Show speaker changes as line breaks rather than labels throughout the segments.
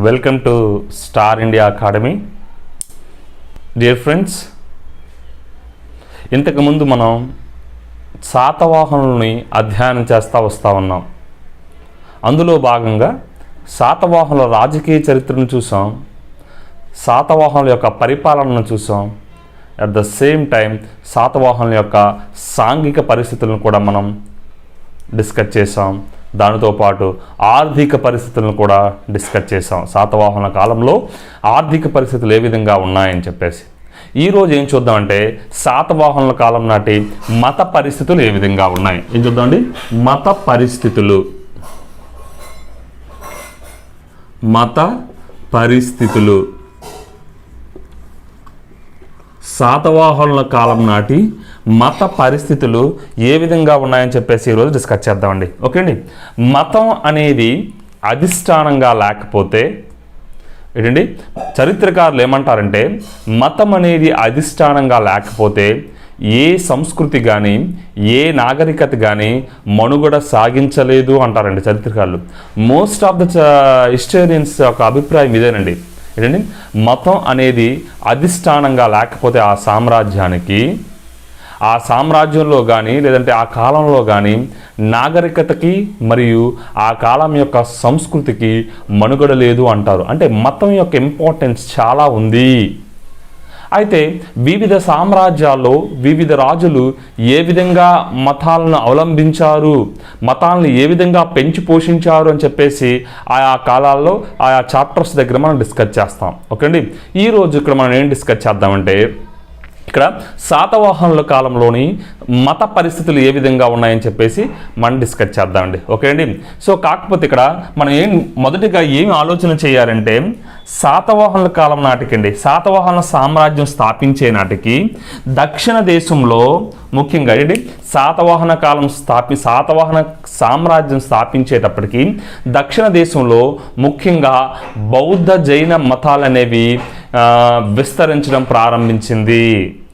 Welcome to star India academy. Dear friends, ఇంతకుముందు మనం శాతవాహనుల్ని అధ్యయనం చేస్తూ వస్తూ ఉన్నాం. అందులో భాగంగా శాతవాహనుల రాజకీయ చరిత్రను చూసాం, శాతవాహనుల యొక్క పరిపాలనను చూసాం. అట్ ద సేమ్ టైం శాతవాహనుల యొక్క సాంఘిక పరిస్థితులను కూడా మనం డిస్కస్ చేసాం. దానితో పాటు ఆర్థిక పరిస్థితులను కూడా డిస్కస్ చేసాం. శాతవాహనుల కాలంలో ఆర్థిక పరిస్థితులు ఏ విధంగా ఉన్నాయని చెప్పేసి ఈరోజు ఏం చూద్దామంటే శాతవాహనుల కాలం నాటి మత పరిస్థితులు ఏ విధంగా ఉన్నాయి ఏం చూద్దామండి. మత పరిస్థితులు శాతవాహనుల కాలం నాటి మత పరిస్థితులు ఏ విధంగా ఉన్నాయని చెప్పేసి ఈరోజు డిస్కస్ చేద్దామండి. ఓకే అండి. మతం అనేది అధిష్టానంగా లేకపోతే ఏంటండి, చరిత్రకారులు ఏమంటారంటే మతం అనేది అధిష్టానంగా లేకపోతే ఏ సంస్కృతి కానీ ఏ నాగరికత కానీ మనుగడ సాగించలేదు అంటారండి చరిత్రకారులు. మోస్ట్ ఆఫ్ ద హిస్టోరియన్స్ యొక్క అభిప్రాయం ఇదేనండి. ఏంటండి, మతం అనేది అధిష్టానంగా లేకపోతే ఆ సామ్రాజ్యంలో కానీ లేదంటే ఆ కాలంలో కానీ నాగరికతకి మరియు ఆ కాలం యొక్క సంస్కృతికి మనుగడ లేదు అంటారు. అంటే మతం యొక్క ఇంపార్టెన్స్ చాలా ఉంది. అయితే వివిధ సామ్రాజ్యాల్లో వివిధ రాజులు ఏ విధంగా మతాలను అవలంబించారు, మతాలను ఏ విధంగా పెంచి పోషించారు అని చెప్పేసి ఆయా కాలాల్లో ఆయా చాప్టర్స్ దగ్గర మనం డిస్కస్ చేస్తాం. ఓకే అండి. ఈరోజు ఇక్కడ మనం ఏం డిస్కస్ చేద్దామంటే ఇక్కడ శాతవాహనుల కాలంలోని మత పరిస్థితులు ఏ విధంగా ఉన్నాయని చెప్పేసి మనం డిస్కస్ చేద్దామండి. ఓకే అండి. సో కాకపోతే ఇక్కడ మనం మొదటిగా ఏమి ఆలోచన చేయాలంటే శాతవాహనుల కాలం నాటికండి, శాతవాహనుల సామ్రాజ్యం స్థాపించే నాటికి దక్షిణ దేశంలో ముఖ్యంగా ఏంటి శాతవాహన సామ్రాజ్యం స్థాపించేటప్పటికి దక్షిణ దేశంలో ముఖ్యంగా బౌద్ధ జైన మతాలు అనేవి విస్తరించడం ప్రారంభించింది.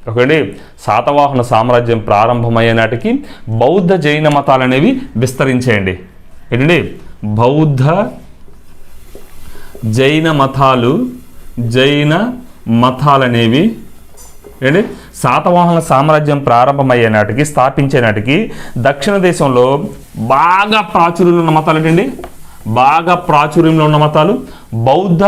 ఓకేండి. శాతవాహన సామ్రాజ్యం ప్రారంభమయ్యే నాటికి బౌద్ధ జైన మతాలు అనేవి విస్తరించేయండి. ఏంటండి, బౌద్ధ జైన మతాలు అనేవి ఏంటి శాతవాహన సామ్రాజ్యం ప్రారంభమయ్యే నాటికి స్థాపించే నాటికి దక్షిణ దేశంలో బాగా ప్రాచుర్యంలో ఉన్న మతాలు ఏంటండి, బాగా ప్రాచుర్యంలో ఉన్న మతాలు బౌద్ధ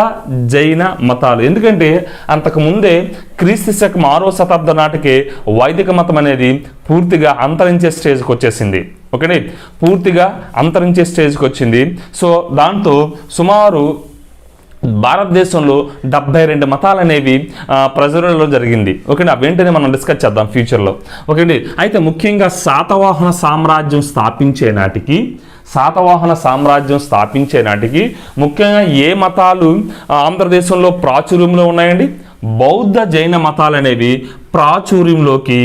జైన మతాలు. ఎందుకంటే అంతకుముందే క్రీస్తు శకం 6వ శతాబ్దం నాటికే వైదిక మతం అనేది పూర్తిగా అంతరించే స్టేజ్కి వచ్చేసింది. ఓకేనే, పూర్తిగా అంతరించే స్టేజ్కి వచ్చింది. సో దాంతో సుమారు భారతదేశంలో 72 మతాలు అనేవి ప్రజలలో జరిగింది. ఓకే, అవేంటనే మనం డిస్కస్ చేద్దాం ఫ్యూచర్లో. ఓకే అండి. అయితే ముఖ్యంగా శాతవాహన సామ్రాజ్యం స్థాపించే నాటికి ముఖ్యంగా ఏ మతాలు ఆంధ్రదేశంలో ప్రాచుర్యంలో ఉన్నాయండి, బౌద్ధ జైన మతాలు అనేవి ప్రాచుర్యంలోకి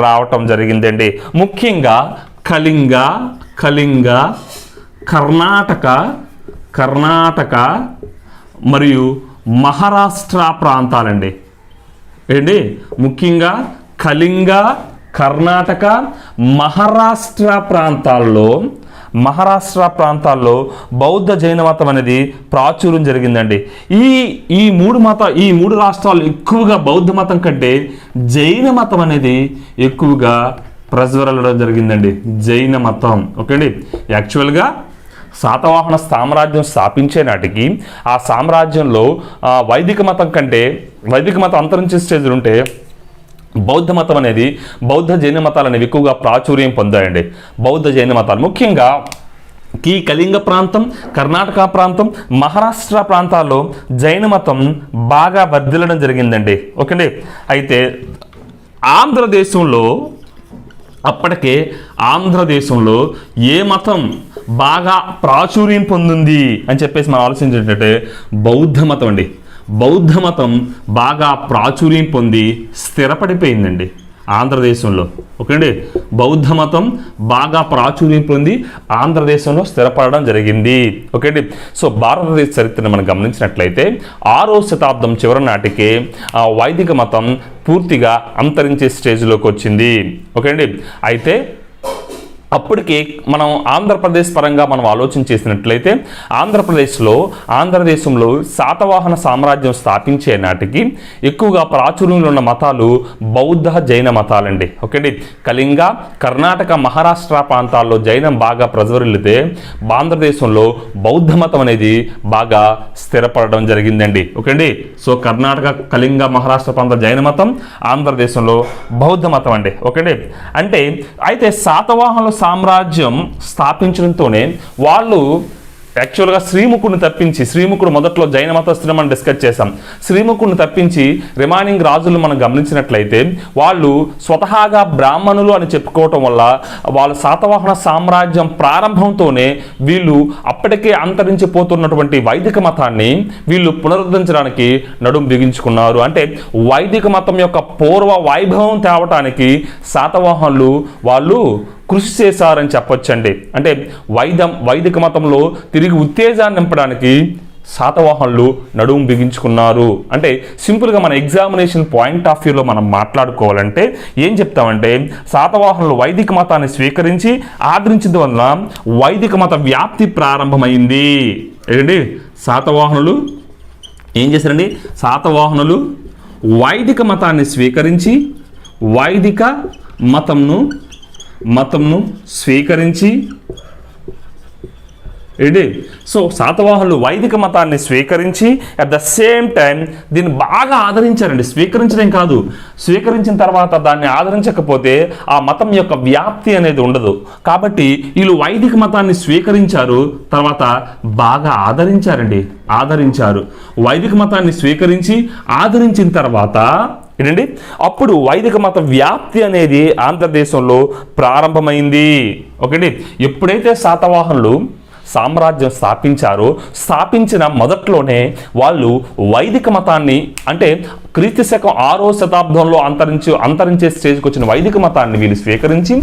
రావటం జరిగిందండి. ముఖ్యంగా కళింగ కర్ణాటక మరియు మహారాష్ట్ర ప్రాంతాలండి. ఏంటి, ముఖ్యంగా కళింగ, కర్ణాటక, మహారాష్ట్ర ప్రాంతాల్లో బౌద్ధ జైన మతం అనేది ప్రాచుర్యం జరిగిందండి. ఈ మూడు రాష్ట్రాలు ఎక్కువగా బౌద్ధ మతం కంటే జైన మతం అనేది ఎక్కువగా ప్రజ్వరలడం జరిగిందండి. జైన మతం. ఓకే అండి. యాక్చువల్గా శాతవాహన సామ్రాజ్యం స్థాపించే నాటికి ఆ సామ్రాజ్యంలో వైదిక మతం అంతరించే స్టేజ్లు ఉంటే బౌద్ధ మతం అనేది బౌద్ధ జైన మతాలు అనేవి ఎక్కువగా ప్రాచుర్యం పొందాయండి. బౌద్ధ జైన మతాలు ముఖ్యంగా ఈ కళింగ ప్రాంతం, కర్ణాటక ప్రాంతం, మహారాష్ట్ర ప్రాంతాల్లో జైన మతం బాగా వర్ధిల్లడం జరిగిందండి. ఓకే. అయితే అప్పటికే ఆంధ్రదేశంలో ఏ మతం బాగా ప్రాచుర్యం పొందింది అని చెప్పేసి మనం ఆలోచించేటంటే బౌద్ధ మతం అండి. బౌద్ధ మతం బాగా ప్రాచుర్యం పొంది స్థిరపడిపోయిందండి ఆంధ్రదేశంలో. ఓకే అండి. బౌద్ధ మతం బాగా ప్రాచుర్యం పొంది ఆంధ్రదేశంలో స్థిరపడడం జరిగింది. ఓకే అండి. సో భారతదేశ చరిత్రను మనం గమనించినట్లయితే 6వ శతాబ్దం చివరి నాటికే వైదిక మతం పూర్తిగా అంతరించే స్టేజ్లోకి వచ్చింది. ఓకే అండి. అయితే అప్పటికే మనం ఆంధ్రప్రదేశ్ పరంగా మనం ఆలోచన చేసినట్లయితే ఆంధ్రదేశంలో శాతవాహన సామ్రాజ్యం స్థాపించే నాటికి ఎక్కువగా ప్రాచుర్యంలో ఉన్న మతాలు బౌద్ధ జైన మతాలండి. ఓకే అండి. కళింగ, కర్ణాటక, మహారాష్ట్ర ప్రాంతాల్లో జైనం బాగా ప్రజ్వరిల్లితే ఆంధ్రదేశంలో బౌద్ధ మతం అనేది బాగా స్థిరపడడం జరిగిందండి. ఓకే అండి. సో కర్ణాటక, కళింగ, మహారాష్ట్ర ప్రాంత జైన మతం, ఆంధ్రదేశంలో బౌద్ధ మతం అండి. ఓకే అండి. అంటే అయితే శాతవాహనుల సామ్రాజ్యం స్థాపించడంతోనే వాళ్ళు యాక్చువల్గా శ్రీముఖుడు మొదట్లో జైన మతస్థులు మనం డిస్కస్ చేసాం. శ్రీముఖుడిని తప్పించి రిమైనింగ్ రాజులు మనం గమనించినట్లయితే వాళ్ళు స్వతహాగా బ్రాహ్మణులు అని చెప్పుకోవటం వల్ల వాళ్ళ శాతవాహన సామ్రాజ్యం ప్రారంభంతోనే వీళ్ళు అప్పటికే అంతరించిపోతున్నటువంటి వైదిక మతాన్ని వీళ్ళు పునరుద్ధరించడానికి నడుం బిగించుకున్నారు. అంటే వైదిక మతం యొక్క పూర్వ వైభవం తేవటానికి శాతవాహనులు వాళ్ళు కృషి చేశారని చెప్పొచ్చండి. అంటే వైదిక మతంలో తిరిగి ఉత్తేజాన్ని నింపడానికి శాతవాహనులు నడుము బిగించుకున్నారు. అంటే సింపుల్గా మన ఎగ్జామినేషన్ పాయింట్ ఆఫ్ వ్యూలో మనం మాట్లాడుకోవాలంటే ఏం చెప్తామంటే శాతవాహనులు వైదిక మతాన్ని స్వీకరించి ఆదరించడం వలన వైదిక మత వ్యాప్తి ప్రారంభమైంది. ఏంటండి శాతవాహనులు ఏం చేశారండి? శాతవాహనులు వైదిక మతాన్ని స్వీకరించి వైదిక మతంను స్వీకరించి ఏంటి? సో శాతవాహనులు వైదిక మతాన్ని స్వీకరించి అట్ ద సేమ్ టైం దీన్ని బాగా ఆదరించారండి. స్వీకరించడం కాదు, స్వీకరించిన తర్వాత దాన్ని ఆదరించకపోతే ఆ మతం యొక్క వ్యాప్తి అనేది ఉండదు. కాబట్టి వీళ్ళు వైదిక మతాన్ని స్వీకరించారు, తర్వాత బాగా ఆదరించారు. వైదిక మతాన్ని స్వీకరించి ఆదరించిన తర్వాత ఏంటండి అప్పుడు వైదిక మత వ్యాప్తి అనేది ఆంధ్రదేశంలో ప్రారంభమైంది. ఓకేండి. ఎప్పుడైతే శాతవాహనులు సామ్రాజ్యం స్థాపించిన మొదట్లోనే వాళ్ళు వైదిక మతాన్ని అంటే క్రీస్తు శకం 6వ శతాబ్దంలో అంతరించే స్టేజ్కి వచ్చిన వైదిక మతాన్ని వీళ్ళు స్వీకరించి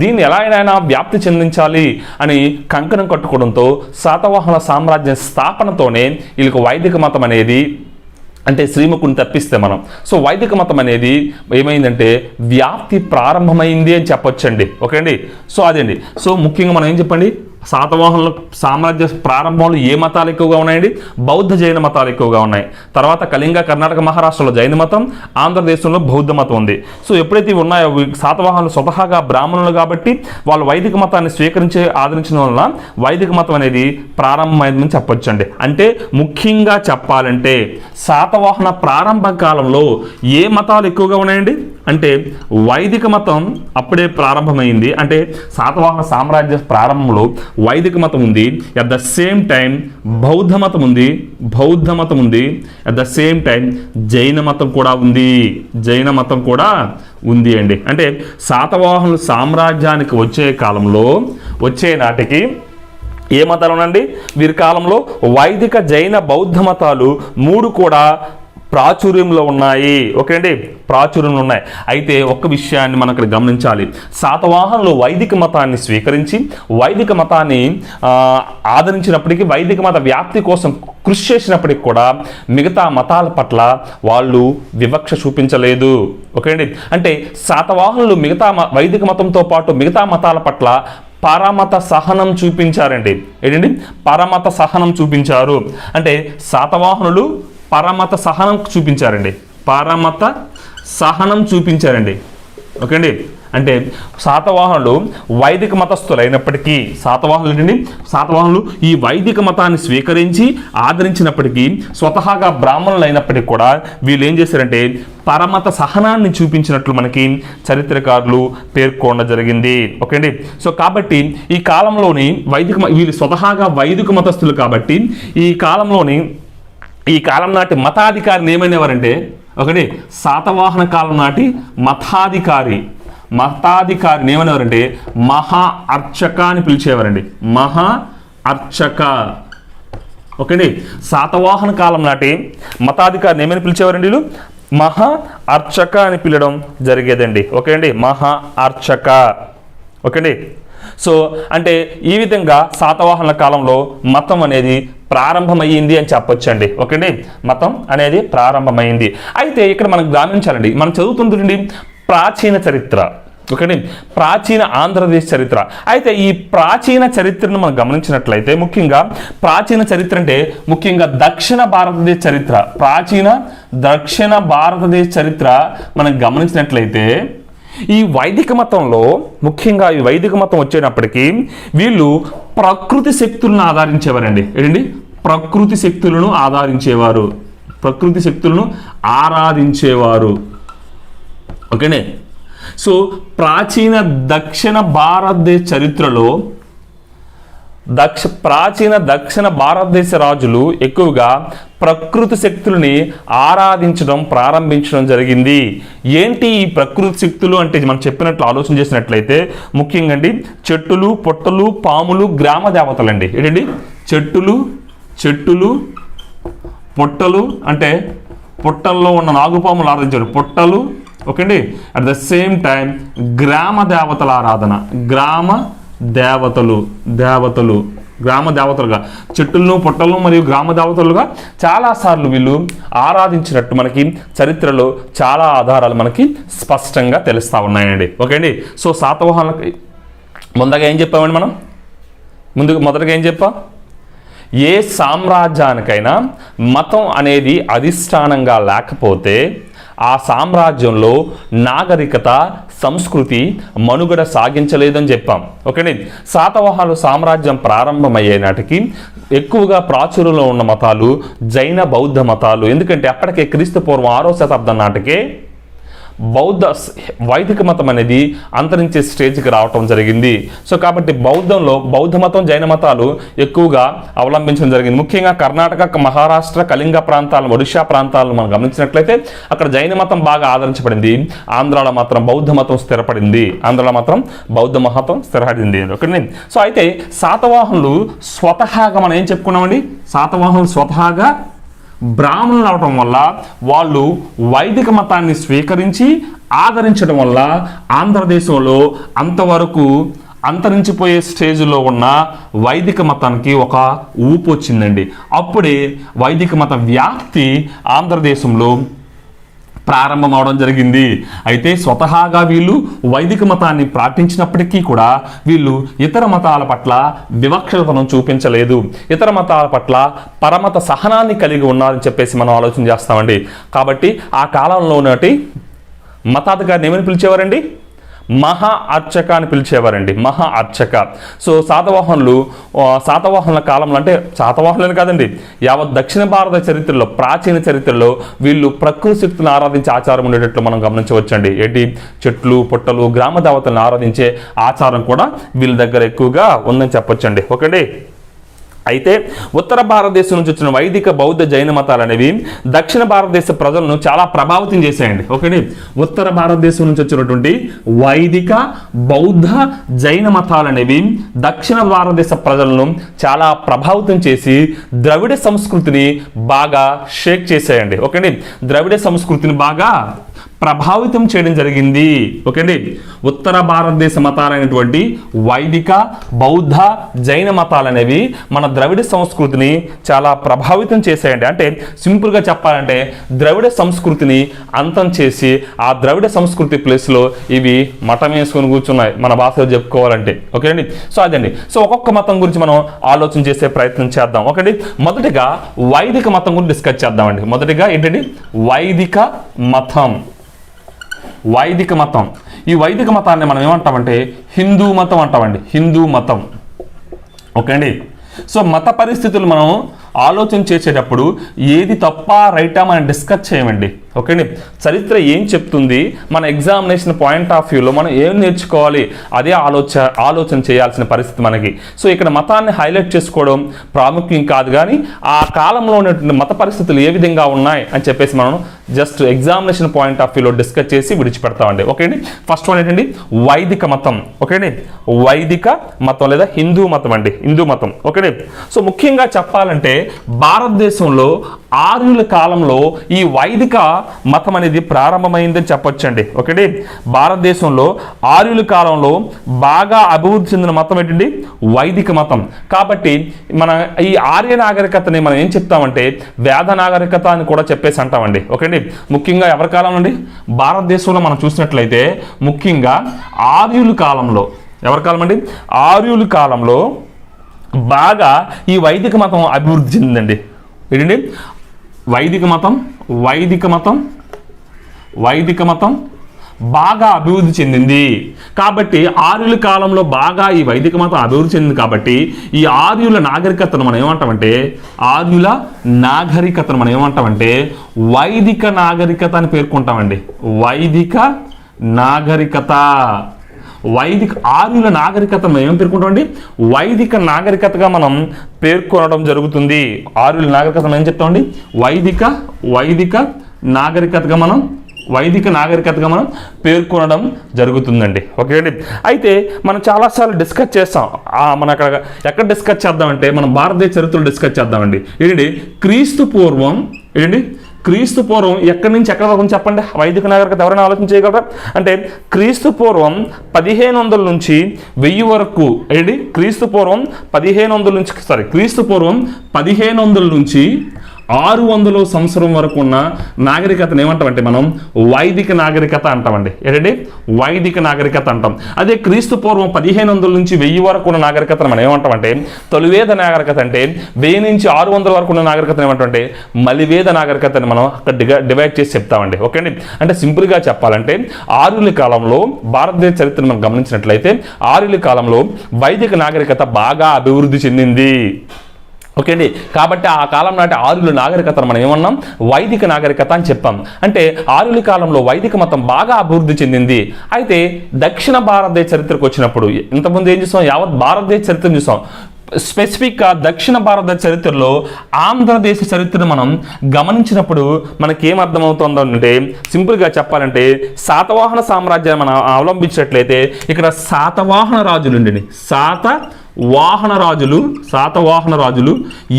దీన్ని ఎలా అయినా వ్యాప్తి చెందించాలి అని కంకణం కట్టుకోవడంతో శాతవాహన సామ్రాజ్యం స్థాపనతోనే వీళ్ళకి వైదిక మతం అనేది అంటే శ్రీముఖుని తప్పిస్తే మనం సో వైదిక మతం అనేది ఏమైందంటే వ్యాప్తి ప్రారంభమైంది అని చెప్పొచ్చండి. ఓకే అండి. సో అదండి. సో ముఖ్యంగా మనం ఏం చెప్పండి, శాతవాహనుల సామ్రాజ్య ప్రారంభంలో ఏ మతాలు ఎక్కువగా ఉన్నాయండి? బౌద్ధ జైన మతాలు ఎక్కువగా ఉన్నాయి. తర్వాత కళింగ, కర్ణాటక, మహారాష్ట్రలో జైన మతం, ఆంధ్రదేశంలో బౌద్ధ మతం ఉంది. సో ఎప్పుడైతే ఉన్నాయో శాతవాహనులు స్వతహాగా బ్రాహ్మణులు కాబట్టి వాళ్ళు వైదిక మతాన్ని స్వీకరించి ఆదరించడం వలన వైదిక మతం అనేది ప్రారంభమైందని చెప్పొచ్చండి. అంటే ముఖ్యంగా చెప్పాలంటే శాతవాహన ప్రారంభ కాలంలో ఏ మతాలు ఎక్కువగా ఉన్నాయండి అంటే వైదిక మతం అప్పుడే ప్రారంభమైంది. అంటే శాతవాహన సామ్రాజ్య ప్రారంభంలో వైదిక మతం ఉంది, అట్ ద సేమ్ టైం బౌద్ధ మతం ఉంది, అట్ ద సేమ్ టైం జైన మతం కూడా ఉంది అండి. అంటే శాతవాహనుల సామ్రాజ్యానికి వచ్చే నాటికి ఏ మతాలు ఉన్నాయండి? వీరి కాలంలో వైదిక, జైన, బౌద్ధ మతాలు 3 కూడా ప్రాచుర్యంలో ఉన్నాయి. ఓకే అండి, ప్రాచుర్యంలో ఉన్నాయి. అయితే ఒక్క విషయాన్ని మనం ఇక్కడ గమనించాలి. శాతవాహనులు వైదిక మతాన్ని స్వీకరించి వైదిక మతాన్ని ఆదరించినప్పటికీ వైదిక మత వ్యాప్తి కోసం కృషి చేసినప్పటికి కూడా మిగతా మతాల పట్ల వాళ్ళు వివక్ష చూపించలేదు. ఓకే అండి. అంటే శాతవాహనులు వైదిక మతంతో పాటు మిగతా మతాల పట్ల పరమత సహనం చూపించారండి. ఏంటండి? పరమత సహనం చూపించారు. అంటే శాతవాహనులు పరమత సహనం చూపించారండి. ఓకే అండి. అంటే శాతవాహనులు వైదిక మతస్థులు అయినప్పటికీ శాతవాహనులు ఈ వైదిక మతాన్ని స్వీకరించి ఆదరించినప్పటికీ స్వతహాగా బ్రాహ్మణులు అయినప్పటికీ కూడా వీళ్ళు ఏం చేశారంటే పరమత సహనాన్ని చూపించినట్లు మనకి చరిత్రకారులు పేర్కొనడం జరిగింది. ఓకే అండి. సో కాబట్టి ఈ కాలంలోని వీళ్ళు స్వతహాగా వైదిక మతస్థులు కాబట్టి ఈ కాలం నాటి మతాధికారిని ఏమైనవారంటే ఒకటి శాతవాహన కాలం నాటి మతాధికారిని ఏమనేవారంటే మహా అర్చక అని పిలిచేవారండి. మహా అర్చక. ఓకే అండి. శాతవాహన కాలం నాటి మతాధికారిని ఏమని పిలిచేవారండి? వీళ్ళు మహా అర్చక అని పిలవడం జరిగేదండి. ఓకే అండి. మహా అర్చక. ఓకే అండి. సో అంటే ఈ విధంగా శాతవాహనుల కాలంలో మతం అనేది ప్రారంభమైంది అని చెప్పొచ్చండి. ఓకే అండి. మతం అనేది ప్రారంభమైంది. అయితే ఇక్కడ మనం గమనించాలండి, మనం చదువుతుందండి ప్రాచీన చరిత్ర. ఓకేండి, ప్రాచీన ఆంధ్రదేశ్ చరిత్ర. అయితే ఈ ప్రాచీన చరిత్రను మనం గమనించినట్లయితే ముఖ్యంగా ప్రాచీన చరిత్ర అంటే ముఖ్యంగా దక్షిణ భారతదేశ చరిత్ర, ప్రాచీన దక్షిణ భారతదేశ చరిత్ర మనం గమనించినట్లయితే ఈ వైదిక మతంలో ముఖ్యంగా ఈ వైదిక మతం వచ్చేటప్పటికీ వీళ్ళు ప్రకృతి శక్తులను ఆరాధించేవారండి. ఏంటండి, ప్రకృతి శక్తులను ఆరాధించేవారు, ప్రకృతి శక్తులను ఆరాధించేవారు. ఓకేనే. సో ప్రాచీన దక్షిణ భారతదేశ చరిత్రలో ప్రాచీన దక్షిణ భారతదేశ రాజులు ఎక్కువగా ప్రకృతి శక్తులని ఆరాధించడం ప్రారంభించడం జరిగింది. ఏంటి ఈ ప్రకృతి శక్తులు అంటే మనం చెప్పినట్లు ఆలోచన చేసినట్లయితే ముఖ్యంగా అండి చెట్టులు, పొట్టలు, పాములు, గ్రామ దేవతలండి. ఏంటండి, చెట్టులు, పొట్టలు అంటే పొట్టల్లో ఉన్న నాగుపాములు ఆరాధించారు, పొట్టలు. ఓకే అండి. అట్ ద సేమ్ టైం గ్రామ దేవతల ఆరాధన, గ్రామ దేవతలుగా చెట్టులను, పొట్టలను మరియు గ్రామ దేవతలుగా చాలాసార్లు వీళ్ళు ఆరాధించినట్టు మనకి చరిత్రలో చాలా ఆధారాలు మనకి స్పష్టంగా తెలుస్తూ ఉన్నాయండి. ఓకే అండి. సో శాతవాహనులకి ముందుగా ఏం చెప్పామండి మనం? మొదటగా ఏం చెప్పాం? ఏ సామ్రాజ్యానికైనా మతం అనేది అధిష్టానంగా లేకపోతే ఆ సామ్రాజ్యంలో నాగరికత, సంస్కృతి మనుగడ సాగించలేదని చెప్పాం. ఓకేనే. శాతవాహనుల సామ్రాజ్యం ప్రారంభమయ్యే నాటికి ఎక్కువగా ప్రాచుర్యంలో ఉన్న మతాలు జైన, బౌద్ధ మతాలు. ఎందుకంటే అప్పటికే క్రీస్తు పూర్వం 6వ శతాబ్దం నాటికే వైదిక మతం అనేది అంతరించే స్టేజ్కి రావటం జరిగింది. సో కాబట్టి బౌద్ధ మతం, జైన మతాలు ఎక్కువగా అవలంబించడం జరిగింది. ముఖ్యంగా కర్ణాటక, మహారాష్ట్ర, కళింగ ప్రాంతాలను, ఒడిషా ప్రాంతాలను మనం గమనించినట్లయితే అక్కడ జైన మతం బాగా ఆదరించబడింది. ఆంధ్రాలో మాత్రం బౌద్ధ మతం స్థిరపడింది. ఓకే. సో అయితే శాతవాహనులు స్వతహాగా మనం ఏం చెప్పుకున్నామండి? శాతవాహనులు స్వతహాగా బ్రాహ్మణులు అవటం వల్ల వాళ్ళు వైదిక మతాన్ని స్వీకరించి ఆదరించడం వల్ల ఆంధ్రదేశంలో అంతవరకు అంతరించిపోయే స్టేజ్లో ఉన్న వైదిక మతానికి ఒక ఊపు వచ్చిందండి. అప్పుడే వైదిక మత వ్యాప్తి ఆంధ్రదేశంలో ప్రారంభం అవడం జరిగింది. అయితే స్వతహాగా వీళ్ళు వైదిక మతాన్ని పాటించినప్పటికీ కూడా వీళ్ళు ఇతర మతాల పట్ల వివక్షతను చూపించలేదు. ఇతర మతాల పట్ల పరమత సహనాన్ని కలిగి ఉన్నారని చెప్పేసి మనం ఆలోచన చేస్తామండి. కాబట్టి ఆ కాలంలో నాటి మతాధికారిని ఏమని పిలిచేవారండి? మహా అర్చక అని పిలిచేవారండి, మహా అర్చక. సో శాతవాహనుల కాలంలో, అంటే శాతవాహనులని కాదండి, యావత్ దక్షిణ భారత చరిత్రలో, ప్రాచీన చరిత్రలో వీళ్ళు ప్రకృతి శక్తులను ఆరాధించే ఆచారం ఉండేటట్లు మనం గమనించవచ్చండి. ఏంటి, చెట్లు, పుట్టలు, గ్రామ దేవతలను ఆరాధించే ఆచారం కూడా వీళ్ళ దగ్గర ఎక్కువగా ఉందని చెప్పొచ్చండి. ఓకే. అయితే ఉత్తర భారతదేశం నుంచి వచ్చిన వైదిక, బౌద్ధ, జైన మతాలు అనేవి దక్షిణ భారతదేశ ప్రజలను చాలా ప్రభావితం చేశాయండి. ఓకే. ఉత్తర భారతదేశం నుంచి వచ్చినటువంటి వైదిక, బౌద్ధ, జైన మతాలు అనేవి దక్షిణ భారతదేశ ప్రజలను చాలా ప్రభావితం చేసి ద్రవిడ సంస్కృతిని బాగా షేక్ చేశాయండి. ఓకే. ద్రవిడ సంస్కృతిని బాగా ప్రభావితం చేయడం జరిగింది. ఓకే అండి. ఉత్తర భారతదేశ మతాలైనటువంటి వైదిక, బౌద్ధ, జైన మతాలు అనేవి మన ద్రవిడ సంస్కృతిని చాలా ప్రభావితం చేశాయండి. అంటే సింపుల్గా చెప్పాలంటే ద్రవిడ సంస్కృతిని అంతం చేసి ఆ ద్రవిడ సంస్కృతి ప్లేస్లో ఇవి మఠం వేసుకొని కూర్చున్నాయి, మన భాషలో చెప్పుకోవాలంటే. ఓకే అండి. సో అదండి. సో ఒక్కొక్క మతం గురించి మనం ఆలోచన చేసే ప్రయత్నం చేద్దాం. ఓకే అండి. మొదటిగా వైదిక మతం గురించి డిస్కస్ చేద్దామండి. మొదటిగా ఏంటండి? వైదిక మతం. ఈ వైదిక మతాన్ని మనం ఏమంటామంటే హిందూ మతం అంటామండి, హిందూ మతం. ఓకే అండి. సో మత పరిస్థితులు మనం ఆలోచన చేసేటప్పుడు ఏది తప్ప రైటా మనం డిస్కస్ చేయమండి. ఓకే అండి. చరిత్ర ఏం చెప్తుంది, మన ఎగ్జామినేషన్ పాయింట్ ఆఫ్ వ్యూలో మనం ఏం నేర్చుకోవాలి అదే ఆలోచన చేయాల్సిన పరిస్థితి మనకి. సో ఇక్కడ మతాన్ని హైలైట్ చేసుకోవడం ప్రాముఖ్యం కాదు, కానీ ఆ కాలంలో ఉన్నటువంటి మత పరిస్థితులు ఏ విధంగా ఉన్నాయి అని చెప్పేసి మనం జస్ట్ ఎగ్జామినేషన్ పాయింట్ ఆఫ్ వ్యూలో డిస్కస్ చేసి విడిచిపెడతామండి. ఓకే అండి. ఫస్ట్ వన్ ఏంటండి? వైదిక మతం. ఓకే అండి. వైదిక మతం లేదా హిందూ మతం అండి, హిందూ మతం. ఓకే. సో ముఖ్యంగా చెప్పాలంటే భారతదేశంలో ఆర్యుల కాలంలో ఈ వైదిక మతం అనేది ప్రారంభమైందని చెప్పొచ్చండి. ఓకేండి, భారతదేశంలో ఆర్యుల కాలంలో బాగా అభివృద్ధి చెందిన మతం ఏంటండి? వైదిక మతం. కాబట్టి మన ఈ ఆర్య నాగరికతని మనం ఏం చెప్తామంటే వేద నాగరికత అని కూడా చెప్పేసి అంటామండి. ఓకేండి, ముఖ్యంగా ఎవరి కాలం అండి? భారతదేశంలో మనం చూసినట్లయితే ముఖ్యంగా ఆర్యుల కాలంలో, ఎవరి కాలం అండి? ఆర్యుల కాలంలో బాగా ఈ వైదిక మతం అభివృద్ధి చెందిందండి. ఏంటండి? వైదిక మతం బాగా అభివృద్ధి చెందింది. కాబట్టి ఆర్యుల కాలంలో బాగా ఈ వైదిక మతం అభివృద్ధి చెందింది. కాబట్టి ఈ ఆర్యుల నాగరికతను మనం ఏమంటామంటే వైదిక నాగరికత అని పేర్కొంటామండి. ఆర్యుల నాగరికత మనం ఏం పేర్కొంటామండి? వైదిక నాగరికతగా మనం పేర్కొనడం జరుగుతుంది. ఆర్యుల నాగరికత మనం ఏం చెప్తామండి? వైదిక నాగరికతగా మనం పేర్కొనడం జరుగుతుందండి. ఓకే అండి, అయితే మనం చాలాసార్లు డిస్కస్ చేస్తాం. మనం ఎక్కడ డిస్కస్ చేద్దామంటే మనం భారతదేశ చరిత్రలో డిస్కస్ చేద్దామండి. ఏంటండి? క్రీస్తు పూర్వం ఎక్కడి నుంచి ఎక్కడి వరకు చెప్పండి వైదిక నాగరికత? ఎవరైనా ఆలోచన చేయగలరా? అంటే క్రీస్తు పూర్వం 1500 నుంచి 1000 వరకు ఏంటి? క్రీస్తు పూర్వం 1500 నుంచి 600 సంవత్సరం వరకు ఉన్న నాగరికతను ఏమంటామంటే మనం వైదిక నాగరికత అంటామండి. ఏంటండి? వైదిక నాగరికత అంటాం. అదే క్రీస్తు పూర్వం 1500 నుంచి 1000 వరకు ఉన్న నాగరికతను మనం ఏమంటామంటే తొలివేద నాగరికత. అంటే 1000 నుంచి 600 వరకు ఉన్న నాగరికతను ఏమంటామంటే మలివేద నాగరికతని మనం అక్కడ డివైడ్ చేసి చెప్తామండి. ఓకే అండి, అంటే సింపుల్గా చెప్పాలంటే ఆర్యుల కాలంలో భారతదేశ చరిత్రను మనం గమనించినట్లయితే ఆర్యుల కాలంలో వైదిక నాగరికత బాగా అభివృద్ధి చెందింది. ఓకే అండి, కాబట్టి ఆ కాలం నాటి ఆర్యుల నాగరికతను మనం ఏమన్నాం? వైదిక నాగరికత అని చెప్పాం. అంటే ఆర్యుల కాలంలో వైదిక మతం బాగా అభివృద్ధి చెందింది. అయితే దక్షిణ భారతదేశ చరిత్రకు వచ్చినప్పుడు ఇంతకుముందు ఏం చూసాం? యావత్ భారతదేశ చరిత్రను చూసాం. స్పెసిఫిక్గా దక్షిణ భారతదేశ చరిత్రలో ఆంధ్రదేశ చరిత్రను మనం గమనించినప్పుడు మనకేమర్థమవుతుందో అంటే సింపుల్గా చెప్పాలంటే శాతవాహన సామ్రాజ్యాన్ని మనం అవలంబించినట్లయితే ఇక్కడ శాతవాహన రాజులు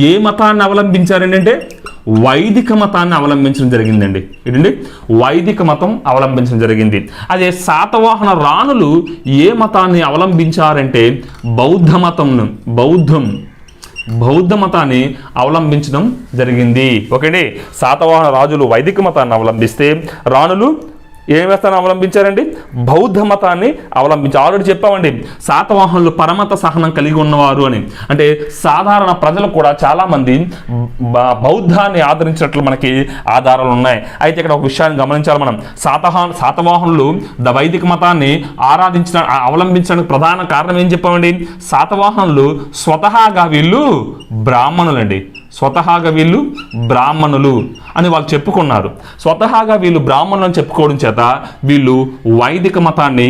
ఏ మతాన్ని అవలంబించారండి అంటే వైదిక మతాన్ని అవలంబించడం జరిగిందండి. ఏంటండి? వైదిక మతం అవలంబించడం జరిగింది. అదే శాతవాహన రాణులు ఏ మతాన్ని అవలంబించారంటే బౌద్ధ మతాన్ని అవలంబించడం జరిగింది. ఓకేండి, శాతవాహన రాజులు వైదిక మతాన్ని అవలంబిస్తే రాణులు ఏ మతాన్ని అవలంబించారండి? బౌద్ధ మతాన్ని అవలంబించారు. ఆల్రెడీ చెప్పామండి శాతవాహనులు పరమత సహనం కలిగి ఉన్నవారు అని. అంటే సాధారణ ప్రజలు కూడా చాలామంది బౌద్ధాన్ని ఆదరించినట్లు మనకి ఆధారాలు ఉన్నాయి. అయితే ఇక్కడ ఒక విషయాన్ని గమనించాలి మనం. శాతవాహనులు వైదిక మతాన్ని అవలంబించడానికి ప్రధాన కారణం ఏం చెప్పామండి? శాతవాహనులు స్వతహాగా వీళ్ళు బ్రాహ్మణులు అని వాళ్ళు చెప్పుకున్నారు. స్వతహాగా వీళ్ళు బ్రాహ్మణులు అని చెప్పుకోవడం చేత వీళ్ళు వైదిక మతాన్ని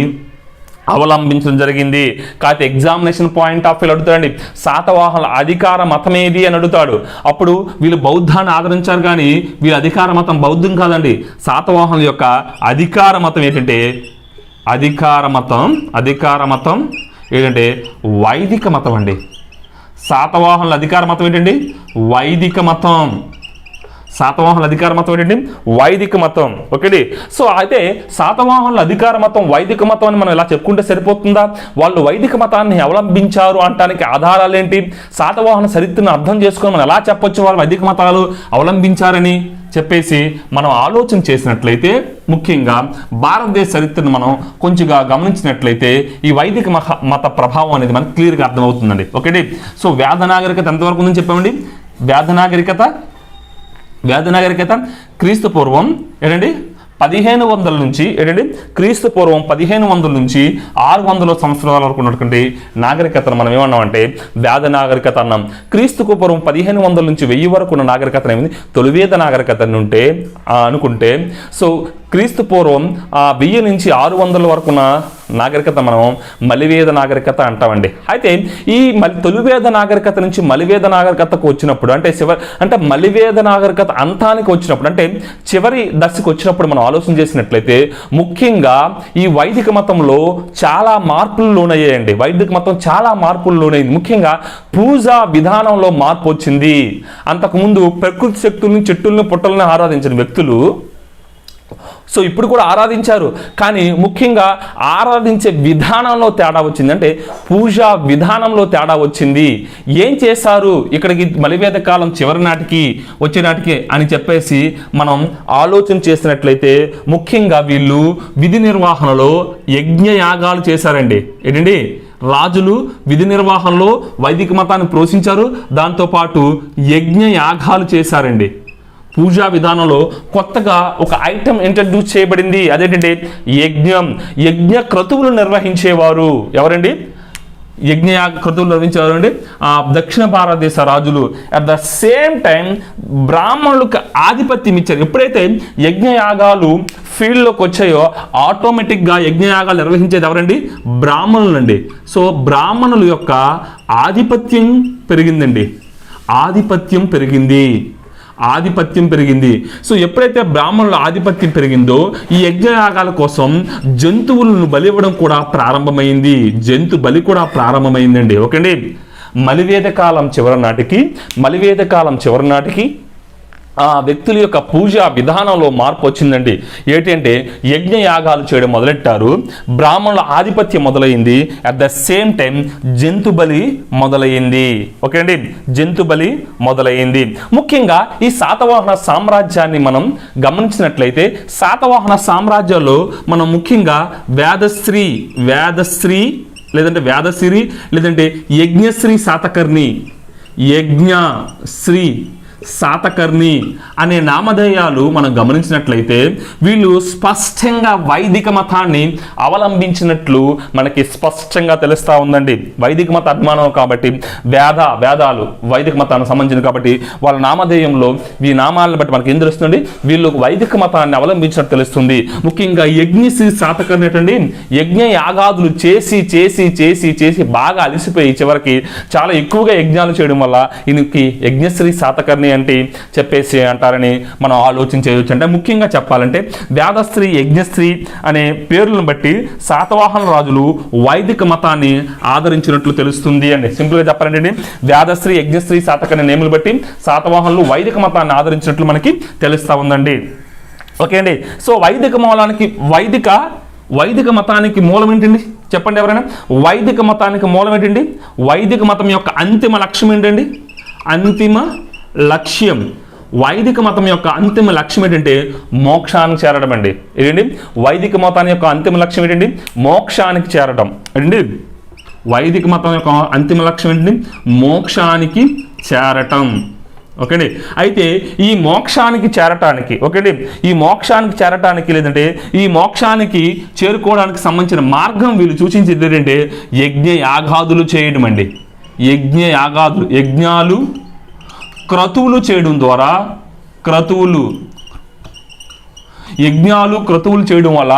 అవలంబించడం జరిగింది. కాకపోతే ఎగ్జామినేషన్ పాయింట్ ఆఫ్ వ్యూ అడుగుతాడండి, శాతవాహనుల అధికార మతం ఏది అని అడుగుతాడు. అప్పుడు వీళ్ళు బౌద్ధాన్ని ఆదరించారు కానీ వీళ్ళ అధికార మతం బౌద్ధం కాదండి. శాతవాహనుల యొక్క అధికార మతం ఏంటంటే వైదిక మతం అండి. శాతవాహనుల అధికార మతం ఏంటండి? వైదిక మతం. వైదిక మతం. ఓకేండి, సో అయితే శాతవాహనుల అధికార మతం వైదిక మతం అని మనం ఇలా చెప్పుకుంటే సరిపోతుందా? వాళ్ళు వైదిక మతాన్ని అవలంబించారు అనడానికి ఆధారాలు ఏంటి? శాతవాహన చరిత్రను అర్థం చేసుకొని మనం ఎలా చెప్పొచ్చు వాళ్ళు వైదిక మతాలు అవలంబించారని చెప్పేసి మనం ఆలోచన చేసినట్లయితే ముఖ్యంగా భారతదేశ చరిత్రను మనం కొంచెంగా గమనించినట్లయితే ఈ వైదిక మత ప్రభావం అనేది మనకు క్లియర్గా అర్థమవుతుందండి. ఓకేండి, సో వేద నాగరికత ఎంతవరకు ఉందని చెప్పామండి? వేద నాగరికత క్రీస్తు పూర్వం 1500 నుంచి క్రీస్తు పూర్వం 1500 నుంచి 600 సంవత్సరాల వరకు ఉన్నటువంటి నాగరికతను మనం ఏమన్నామంటే వేద నాగరికత అన్నాం. క్రీస్తుకు పూర్వం 1500 నుంచి 1000 వరకు ఉన్న నాగరికతను ఏమిటి? తొలివేద నాగరికత అనుకుంటే సో క్రీస్తు పూర్వం 1000 నుంచి 600 వరకున్న నాగరికత మనం మలివేద నాగరికత అంటామండి. అయితే ఈ తొలివేద నాగరికత నుంచి మలివేద నాగరికతకు వచ్చినప్పుడు అంటే మలివేద నాగరికత అంతానికి వచ్చినప్పుడు, అంటే చివరి దశకు వచ్చినప్పుడు మనం ఆలోచన చేసినట్లయితే ముఖ్యంగా ఈ వైదిక మతంలో చాలా మార్పులు లోనయ్యాయండి. వైదిక మతం చాలా మార్పులు లోనైంది. ముఖ్యంగా పూజా విధానంలో మార్పు వచ్చింది. అంతకుముందు ప్రకృతి శక్తుల్ని, చెట్టుల్ని, పుట్టల్ని ఆరాధించిన వ్యక్తులు సో ఇప్పుడు కూడా ఆరాధించారు, కానీ ముఖ్యంగా ఆరాధించే విధానంలో తేడా వచ్చింది. అంటే పూజా విధానంలో తేడా వచ్చింది. ఏం చేశారు ఇక్కడికి మలివేద కాలం చివరి నాటికి వచ్చేనాటికి అని చెప్పేసి మనం ఆలోచన చేసినట్లయితే ముఖ్యంగా వీళ్ళు విధి నిర్వహణలో యజ్ఞయాగాలు చేశారండి. ఏంటండి, రాజులు విధి నిర్వహణలో వైదిక మతాన్ని ప్రోత్సహించారు, దాంతోపాటు యజ్ఞయాగాలు చేశారండి. పూజా విధానంలో కొత్తగా ఒక ఐటమ్ ఇంట్రడ్యూస్ చేయబడింది. అదేంటంటే యజ్ఞ క్రతువులు నిర్వహించేవారు. ఎవరండి? క్రతువులు నిర్వహించేవారు అండి దక్షిణ భారతదేశ రాజులు. అట్ ద సేమ్ టైం బ్రాహ్మణులకు ఆధిపత్యం ఇచ్చారు. ఎప్పుడైతే యజ్ఞయాగాలు ఫీల్డ్లోకి వచ్చాయో ఆటోమేటిక్గా యజ్ఞయాగాలు నిర్వహించేది ఎవరండి? బ్రాహ్మణులండి. సో బ్రాహ్మణుల యొక్క ఆధిపత్యం పెరిగిందండి. ఆధిపత్యం పెరిగింది. సో ఎప్పుడైతే బ్రాహ్మణుల ఆధిపత్యం పెరిగిందో ఈ యజ్ఞయాగాల కోసం జంతువులను బలి ఇవ్వడం కూడా ప్రారంభమైంది. జంతు బలి కూడా ప్రారంభమైందండి. ఓకేండి, మలివేద కాలం చివరి నాటికి ఆ వ్యక్తుల యొక్క పూజా విధానంలో మార్పు వచ్చిందండి. ఏంటంటే యజ్ఞయాగాలు చేయడం మొదలెట్టారు, బ్రాహ్మణుల ఆధిపత్యం మొదలైంది, అట్ ద సేమ్ టైం జంతు బలి మొదలైంది. ఓకే అండి, జంతు బలి మొదలైంది. ముఖ్యంగా ఈ శాతవాహన సామ్రాజ్యాన్ని మనం గమనించినట్లయితే శాతవాహన సామ్రాజ్యంలో మనం ముఖ్యంగా వేదశ్రీ లేదంటే వేదశ్రీ లేదంటే యజ్ఞశ్రీ శాతకర్ణి అనే నామధేయాలు మనం గమనించినట్లయితే వీళ్ళు స్పష్టంగా వైదిక మతాన్ని అవలంబించినట్లు మనకి స్పష్టంగా తెలుస్తూ ఉందండి. వైదిక మత అభిమానం కాబట్టి వేదాలు వైదిక మతానికి సంబంధించింది కాబట్టి వాళ్ళ నామధేయంలో ఈ నామాలను బట్టి మనకి ఏం తెలుస్తుంది? వీళ్ళు వైదిక మతాన్ని అవలంబించినట్టు తెలుస్తుంది. ముఖ్యంగా యజ్ఞశ్రీ శాతకర్ణి ఏంటండి, యజ్ఞ యాగాదులు చేసి చేసి చేసి చేసి బాగా అలసిపోయి చివరికి చాలా ఎక్కువగా యజ్ఞాలు చేయడం వల్ల ఈయనకి యజ్ఞశ్రీ శాతకర్ణి అంటే చెప్పేసి అంటారని మనం ఆలోచన చేయవచ్చు. అంటే ముఖ్యంగా చెప్పాలంటే వేదశ్రీ, యజ్ఞశ్రీ అనే పేర్లను బట్టి శాతవాహన రాజులు వైదిక మతాన్ని ఆదరించినట్లు తెలుస్తుంది అండి. సింపుల్గా చెప్పాలంటే వేదశ్రీ, యజ్ఞశ్రీ, శాతకర్ణి నేములు బట్టి శాతవాహనులు వైదిక మతాన్ని ఆదరించినట్లు మనకి తెలుస్తూ ఉందండి. ఓకే అండి, సో వైదిక మతానికి మూలం ఏంటండి చెప్పండి ఎవరైనా? వైదిక మతానికి మూలం ఏంటండి? వైదిక మతం యొక్క అంతిమ లక్ష్యం ఏంటండి? వైదిక మతం యొక్క అంతిమ లక్ష్యం ఏంటంటే మోక్షానికి చేరడం అండి. ఏంటండి వైదిక మతాన్ని యొక్క అంతిమ లక్ష్యం ఏంటండి? మోక్షానికి చేరడం అండి. వైదిక మతం యొక్క అంతిమ లక్ష్యం ఏంటండి? మోక్షానికి చేరటం. ఓకేండి, అయితే ఈ మోక్షానికి చేరటానికి లేదంటే ఈ మోక్షానికి చేరుకోవడానికి సంబంధించిన మార్గం వీళ్ళు సూచించేది ఏంటంటే యజ్ఞయాగాదులు చేయడం అండి. యజ్ఞాలు క్రతువులు చేయడం ద్వారా క్రతువులు చేయడం వల్ల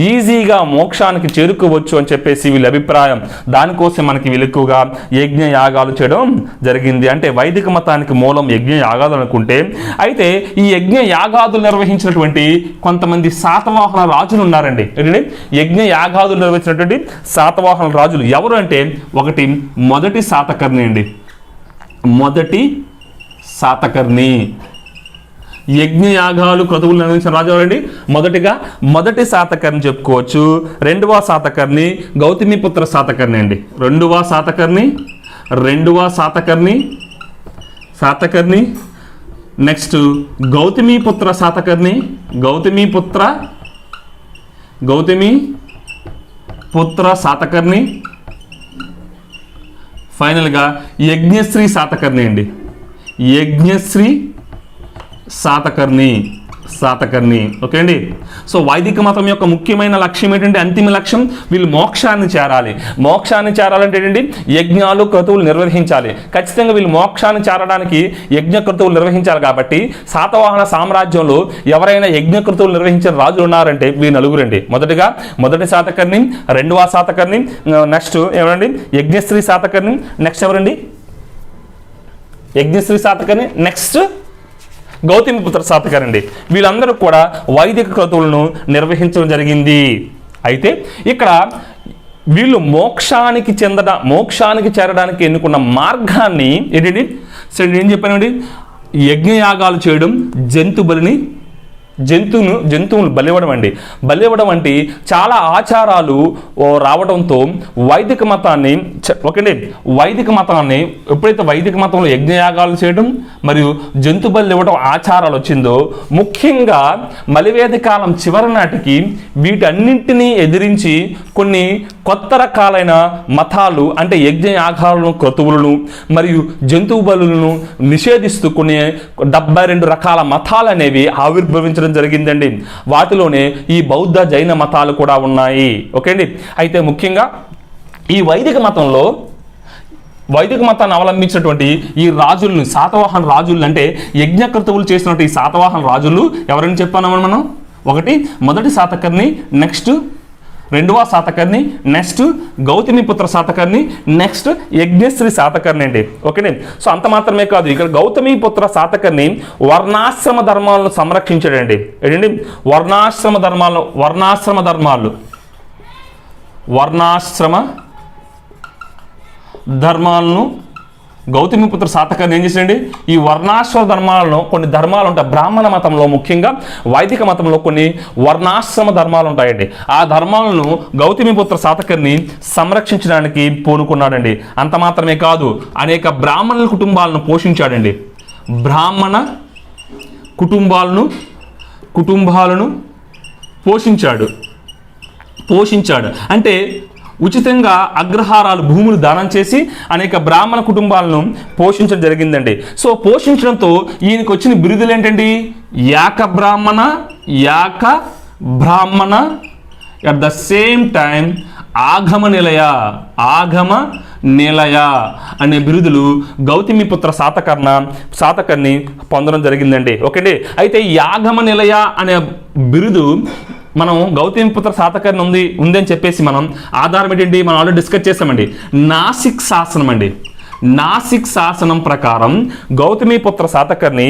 ఈజీగా మోక్షానికి చేరుకోవచ్చు అని చెప్పేసి వీళ్ళ అభిప్రాయం. దానికోసం మనకి వీళ్ళు ఎక్కువగా యజ్ఞ యాగాలు చేయడం జరిగింది. అంటే వైదిక మతానికి మూలం యజ్ఞ యాగాలు అనుకుంటే, అయితే ఈ యజ్ఞ యాగాదులు నిర్వహించినటువంటి కొంతమంది శాతవాహన రాజులు ఉన్నారండి. ఏంటంటే యజ్ఞ యాగాదులు నిర్వహించినటువంటి శాతవాహన రాజులు ఎవరు అంటే, ఒకటి మొదటి శాతకర్ణి. యజ్ఞయాగాలు క్రతువులు నిర్వహించిన రాజు ఎవరండి? మొదటి శాతకర్ణి చెప్పుకోవచ్చు. రెండవ శాతకర్ణి గౌతమిపుత్ర శాతకర్ణి అండి. రెండవ శాతకర్ణి నెక్స్ట్ గౌతమిపుత్ర శాతకర్ణి, గౌతమిపుత్ర శాతకర్ణి, ఫైనల్గా యజ్ఞశ్రీ శాతకర్ణి అండి. యజ్ఞశ్రీ శాతకర్ణి. ఓకే అండి, సో వైదిక మతం యొక్క ముఖ్యమైన లక్ష్యం ఏంటంటే, అంతిమ లక్ష్యం వీళ్ళు మోక్షాన్ని చేరాలి. మోక్షాన్ని చేరాలంటే ఏంటంటే యజ్ఞాలు క్రతువులు నిర్వహించాలి. ఖచ్చితంగా వీళ్ళు మోక్షాన్ని చేరడానికి యజ్ఞ క్రతువులు నిర్వహించాలి. కాబట్టి శాతవాహన సామ్రాజ్యంలో ఎవరైనా యజ్ఞ క్రతువులు నిర్వహించిన రాజులు ఉన్నారంటే వీళ్ళు నలుగురండి. మొదటి శాతకర్ణి, రెండవ శాతకర్ణి, నెక్స్ట్ ఎవరండి యజ్ఞశ్రీ శాతకర్ణి, నెక్స్ట్ ఎవరండి యజ్ఞశ్రీ శాతకర్ణి, నెక్స్ట్ గౌతమిపుత్ర శాతకర్ణి. వీళ్ళందరూ కూడా వైదిక క్రతువులను నిర్వహించడం జరిగింది. అయితే ఇక్కడ వీళ్ళు మోక్షానికి చేరడానికి ఎన్నుకున్న మార్గాన్ని ఏంటండి, ఏం చెప్పానండి, యజ్ఞయాగాలు చేయడం, జంతువులు బలివ్వడం అండి. బలివ్వడం వంటి చాలా ఆచారాలు రావడంతో వైదిక మతాన్ని ఎప్పుడైతే వైదిక మతంలో యజ్ఞయాగాలు చేయడం మరియు జంతు బలి ఇవ్వడం ఆచారాలు వచ్చిందో, ముఖ్యంగా మలివేద కాలం చివరి నాటికి వీటన్నింటినీ ఎదిరించి కొన్ని కొత్త రకాలైన మతాలు అంటే యజ్ఞయాగాలను, క్రతువులను మరియు జంతువు బలులను నిషేధిస్తూ కొన్ని 72 రకాల మతాలు అనేవి ఆవిర్భవించడం జరిగిందండి. వాటిలోనే ఈ బౌద్ధ జైన మతాలు కూడా ఉన్నాయి. ఓకే అండి. అయితే ముఖ్యంగా ఈ వైదిక మతాన్ని అవలంబించినటువంటి ఈ రాజులను, శాతవాహన రాజులు అంటే యజ్ఞ క్రతువులు చేసినటువంటి ఈ శాతవాహన రాజులు ఎవరని చెప్పాము మనం? ఒకటి మొదటి శాతకర్ణి, నెక్స్ట్ రెండవ శాతకర్ణి, నెక్స్ట్ గౌతమిపుత్ర శాతకర్ణి, నెక్స్ట్ యజ్ఞశ్రీ శాతకర్ణి అండి. ఓకేనే. సో అంత మాత్రమే కాదు, ఇక్కడ గౌతమిపుత్ర శాతకర్ణి వర్ణాశ్రమ ధర్మాలను సంరక్షించాడండి. ఏంటండి వర్ణాశ్రమ ధర్మాలను గౌతమిపుత్ర శాతకర్ణి ఏం చేశాడండి, ఈ వర్ణాశ్రమ ధర్మాలను, కొన్ని ధర్మాలు ఉంటాయి బ్రాహ్మణ మతంలో, ముఖ్యంగా వైదిక మతంలో కొన్ని వర్ణాశ్రమ ధర్మాలు ఉంటాయండి. ఆ ధర్మాలను గౌతమిపుత్ర శాతకర్ణి సంరక్షించడానికి పూనుకున్నాడండి. అంత మాత్రమే కాదు, అనేక బ్రాహ్మణుల కుటుంబాలను పోషించాడండి. బ్రాహ్మణ కుటుంబాలను పోషించాడు అంటే ఉచితంగా అగ్రహారాలు, భూములు దానం చేసి అనేక బ్రాహ్మణ కుటుంబాలను పోషించడం జరిగిందండి. సో పోషించడంతో ఈయనకు వచ్చిన బిరుదులు ఏంటండి, యాక బ్రాహ్మణ అట్ ద సేమ్ టైం ఆగమ నిలయ అనే బిరుదులు గౌతమిపుత్ర శాతకర్ణి పొందడం జరిగిందండి. ఓకే. అయితే ఈ ఆగమ నిలయ అనే బిరుదు మనం గౌతమిపుత్ర శాతకర్ణి ఉందని చెప్పేసి మనం ఆధారం ఏంటండి, మనం ఆల్రెడీ డిస్కస్ చేసామండి. నాసిక్ శాసనం ప్రకారం గౌతమిపుత్ర శాతకర్ణి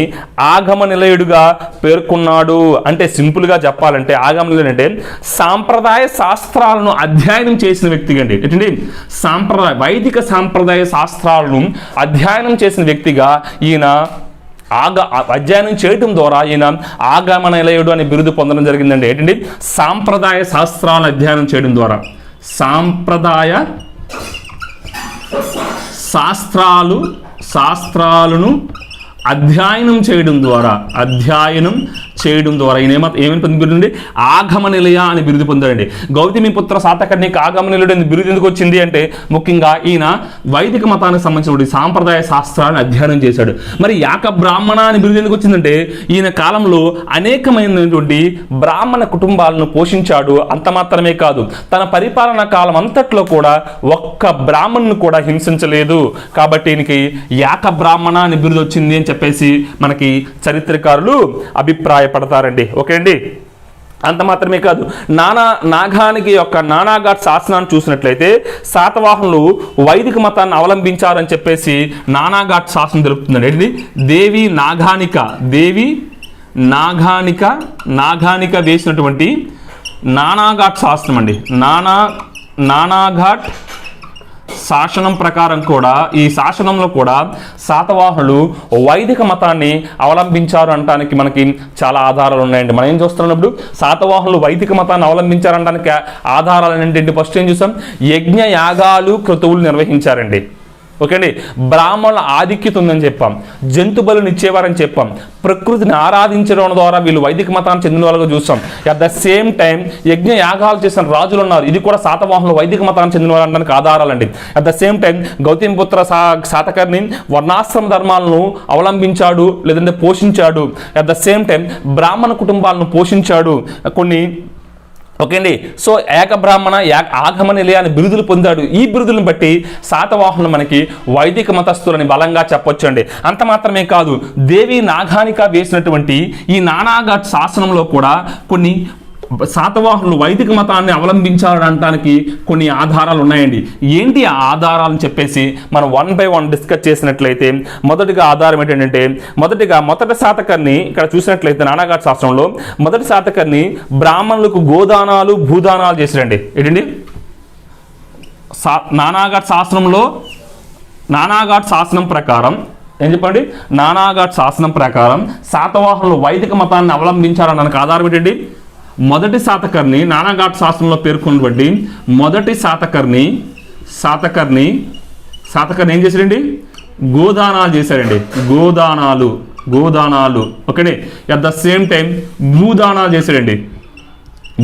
ఆగమ నిలయుడుగా పేర్కొన్నాడు. అంటే సింపుల్గా చెప్పాలంటే ఆగమ నిలయుడు అంటే సాంప్రదాయ శాస్త్రాలను అధ్యయనం చేసిన వ్యక్తిగా అండి. ఏంటండి వైదిక సాంప్రదాయ శాస్త్రాలను అధ్యయనం చేసిన వ్యక్తిగా ఈయన అధ్యయనం చేయడం ద్వారా ఈయన ఆగమ నిలయుడు అనే బిరుదు పొందడం జరిగిందండి. ఏంటండి సాంప్రదాయ శాస్త్రాలను అధ్యయనం చేయడం ద్వారా, సాంప్రదాయ శాస్త్రాలను అధ్యయనం చేయడం ద్వారా ఈయన ఏమని పొందిందండి, ఆగమ నిలయ అని బిరుదు పొందాడండి. గౌతమిపుత్ర శాతకర్ణికి ఆగమ నిలయుడు అని బిరుదు ఎందుకు వచ్చింది అంటే, ముఖ్యంగా ఈయన వైదిక మతానికి సంబంధించిన సాంప్రదాయ శాస్త్రాలను అధ్యయనం చేశాడు. మరి యాక బ్రాహ్మణ అని బిరుదు ఎందుకు వచ్చిందంటే, ఈయన కాలంలో అనేకమైనటువంటి బ్రాహ్మణ కుటుంబాలను పోషించాడు. అంత మాత్రమే కాదు, తన పరిపాలనా కాలం అంతట్లో కూడా ఒక్క బ్రాహ్మణుని కూడా హింసించలేదు. కాబట్టి ఈయనకి యాక బ్రాహ్మణ అని బిరుదు వచ్చింది అని చెప్పేసి మనకి చరిత్రకారులు అభిప్రాయపడతారండి. ఓకే అండి. అంత మాత్రమే కాదు, నాగానికి యొక్క నానాఘాట్ శాసనాన్ని చూసినట్లయితే శాతవాహనులు వైదిక మతాన్ని అవలంబించారని చెప్పేసి నానాఘాట్ శాసనం తెలుపుతుందండి. ఏంటి దేవి నాగానిక వేసినటువంటి నానాఘాట్ శాసనం అండి. నానాఘాట్ శాసనం ప్రకారం కూడా, ఈ శాసనంలో కూడా శాతవాహనులు వైదిక మతాన్ని అవలంబించారు అనడానికి మనకి చాలా ఆధారాలు ఉన్నాయండి. మనం ఏం చూస్తున్నప్పుడు శాతవాహనులు వైదిక మతాన్ని అవలంబించారనడానికి ఆధారాలు ఏంటంటే, ఫస్ట్ ఏం చూసాం, యజ్ఞ యాగాలు క్రతువులు నిర్వహించారండి. ఓకే అండి. బ్రాహ్మణుల ఆధిక్యత ఉందని చెప్పాం, జంతు బలుని ఇచ్చేవారని చెప్పాం, ప్రకృతిని ఆరాధించడం ద్వారా వీళ్ళు వైదిక మతానికి చెందిన వాళ్ళగా చూస్తాం. అట్ ద సేమ్ టైం యజ్ఞ యాగాలు చేసిన రాజులు ఉన్నారు, ఇది కూడా శాతవాహనులు వైదిక మతానికి చెందిన వాళ్ళు అనడానికి ఆధారాలండి. At the same time Gautamiputra Satakarni వర్ణాశ్రమ ధర్మాలను అవలంబించాడు, లేదంటే పోషించాడు. అట్ ద సేమ్ టైం బ్రాహ్మణ కుటుంబాలను పోషించాడు. కొన్ని ఓకే అండి. సో ఏకబ్రాహ్మణ ఆగమ నిలయ అని బిరుదులు పొందాడు. ఈ బిరుదులను బట్టి శాతవాహనులు మనకి వైదిక మతస్థులని బలంగా చెప్పొచ్చండి. అంత మాత్రమే కాదు, దేవి నాగానిక వేసినటువంటి ఈ నానాఘాట్ శాసనంలో కూడా కొన్ని శాతవాహనులు వైదిక మతాన్ని అవలంబించాలనడానికి కొన్ని ఆధారాలు ఉన్నాయండి. ఏంటి ఆ ఆధారాలను చెప్పేసి మనం 1 by 1 డిస్కస్ చేసినట్లయితే, మొదటిగా ఆధారం ఏంటంటే, మొదటి శాతకర్ణి ఇక్కడ చూసినట్లయితే నానాఘాట్ శాస్త్రంలో మొదటి శాతకర్ణి బ్రాహ్మణులకు గోదానాలు భూదానాలు చేశారండి. ఏంటండి నానాఘాట్ శాస్త్రంలో, నానాఘాట్ శాసనం ప్రకారం ఏం చెప్పండి, నానాఘాట్ శాసనం ప్రకారం శాతవాహనులు వైదిక మతాన్ని అవలంబించాలనడానికి ఆధారం ఏంటండి, మొదటి శాతకర్ణి నానాఘాట్ శాస్త్రంలో పేర్కొన్నటువంటి మొదటి శాతకర్ణి ఏం చేశారండి, గోదానాలు చేశారండి. గోదానాలు okay. At the same time భూదానాలు చేశారండి.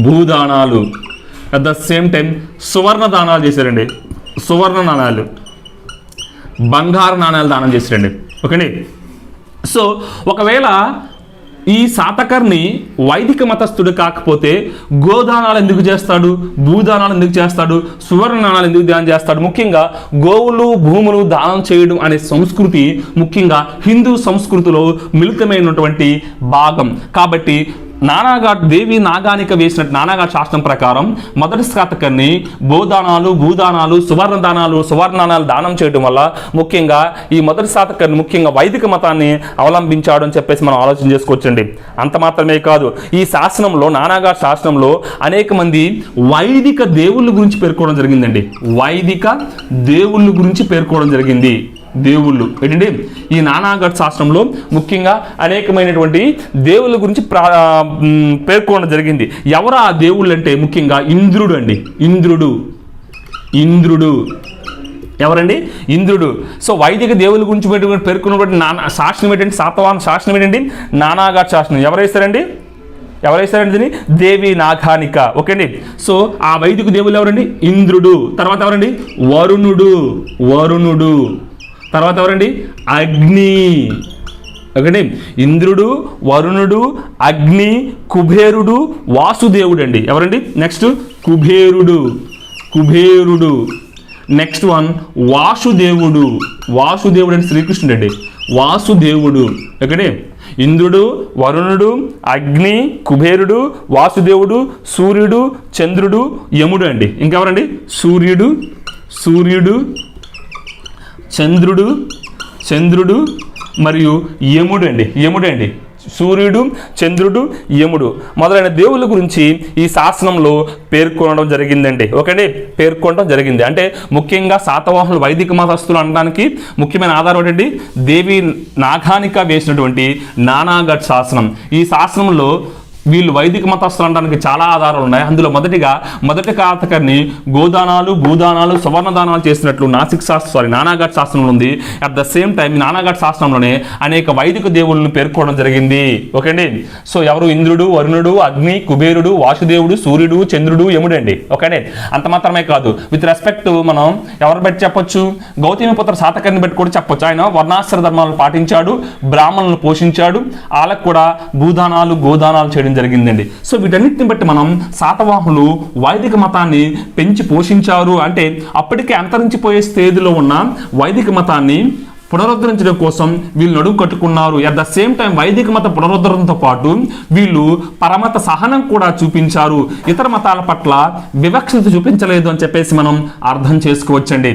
భూదానాలు అట్ ద సేమ్ టైం సువర్ణ దానాలు చేశారండి. సువర్ణ నాణాలు, బంగారు నాణాలు దానం చేశారండి. ఓకేండి. సో ఒకవేళ ఈ శాతకర్ణి వైదిక మతస్థుడు కాకపోతే గోదానాలు ఎందుకు చేస్తాడు, భూదానాలు ఎందుకు చేస్తాడు, సువర్ణ నాణాలు ఎందుకు దానం చేస్తాడు? ముఖ్యంగా గోవులు భూములు దానం చేయడం అనే సంస్కృతి ముఖ్యంగా హిందూ సంస్కృతిలో మిళితమైనటువంటి భాగం. కాబట్టి నానాఘాట్ దేవి నాగానిక వేసినట్టు నానాఘాట్ శాస్త్రం ప్రకారం మొదటి శాతకర్ణి గోదానాలు భూదానాలు సువర్ణానాలు దానం చేయడం వల్ల ముఖ్యంగా ఈ మొదటి శాతకర్ణి ముఖ్యంగా వైదిక మతాన్ని అవలంబించాడు అని చెప్పేసి మనం ఆలోచన చేసుకోవచ్చండి. అంత మాత్రమే కాదు, ఈ శాసనంలో నానాఘాట్ శాసనంలో అనేక మంది వైదిక దేవుళ్ళ గురించి పేర్కోవడం జరిగిందండి. వైదిక దేవుళ్ళ గురించి పేర్కోవడం జరిగింది. దేవుళ్ళు ఏంటండి, ఈ నానాఘాట్ శాస్త్రంలో ముఖ్యంగా అనేకమైనటువంటి దేవుళ్ళ గురించి పేర్కొనడం జరిగింది. ఎవరు ఆ దేవుళ్ళు అంటే ముఖ్యంగా ఇంద్రుడు అండి. ఇంద్రుడు ఎవరండి, ఇంద్రుడు. సో వైదిక దేవుళ్ళ గురించి పేర్కొన్నటువంటి శాసనం ఏంటంటే, శాతవాహన శాసనం ఏంటండి, నానాఘాట్ శాసనం. ఎవరేస్తారండి దీన్ని, దేవి నాగానిక. ఓకే అండి. సో ఆ వైదిక దేవుళ్ళు ఎవరండి, ఇంద్రుడు. తర్వాత ఎవరండి, వరుణుడు. తర్వాత ఎవరండి, అగ్ని. ఓకేండి. ఇంద్రుడు, వరుణుడు, అగ్ని, కుబేరుడు, వాసుదేవుడు అండి. ఎవరండి, నెక్స్ట్ కుబేరుడు. నెక్స్ట్ వన్ వాసుదేవుడు అంటే శ్రీకృష్ణుడు అండి. వాసుదేవుడు. ఓకేండి. ఇంద్రుడు, వరుణుడు, అగ్ని, కుబేరుడు, వాసుదేవుడు, సూర్యుడు, చంద్రుడు, యముడు అండి. ఇంకెవరండి, సూర్యుడు, చంద్రుడు మరియు యముడు అండి. సూర్యుడు, చంద్రుడు, యముడు మొదలైన దేవుళ్ళ గురించి ఈ శాసనంలో పేర్కొనడం జరిగిందండి. ఓకేండి, పేర్కొనడం జరిగింది. అంటే ముఖ్యంగా శాతవాహనులు వైదిక మతస్థులు అనడానికి ముఖ్యమైన ఆధారం ఏంటండి, దేవి నాగానిక వేసినటువంటి నానాఘాట్ శాసనం. ఈ శాసనంలో వీళ్ళు వైదిక మతస్థులు అనడానికి చాలా ఆధారాలు ఉన్నాయి. అందులో మొదటి శాతకర్ణి గోదానాలు భూదానాలు సువర్ణ దానాలు చేసినట్లు నానాఘాట్ శాస్త్రంలో ఉంది. At the same time Nanaghat శాస్త్రంలోనే అనేక వైదిక దేవుళ్ళను పేర్కోవడం జరిగింది. ఓకే అండి. సో ఎవరు, ఇంద్రుడు, వరుణుడు, అగ్ని, కుబేరుడు, వాసుదేవుడు, సూర్యుడు, చంద్రుడు, యముడు అండి. ఓకేనే. అంత మాత్రమే కాదు, విత్ రెస్పెక్ట్ మనం ఎవరు బట్టి చెప్పొచ్చు, గౌతమిపుత్ర శాతకర్ణి బట్టి కూడా చెప్పొచ్చు. ఆయన వర్ణాశ్రమ ధర్మాలను పాటించాడు, బ్రాహ్మణులను పోషించాడు, వాళ్ళకు కూడా భూదానాలు గోదానాలు చేయడం జరిగిందండి. సో వీటన్నిటిని బట్టి మనం శాతవాహనులు వైదిక మతాన్ని పెంచి పోషించారు అంటే అప్పటికే అంతరించిపోయే స్థితిలో ఉన్న వైదిక మతాన్ని పునరుద్ధరించడం కోసం వీళ్ళు నడుము కట్టుకున్నారు. అట్ ద సేమ్ టైం వైదిక మత పునరుద్ధరణతో పాటు వీళ్ళు పరమత సహనం కూడా చూపించారు. ఇతర మతాల పట్ల వివక్షత చూపించలేదు అని చెప్పేసి మనం అర్థం చేసుకోవచ్చండి.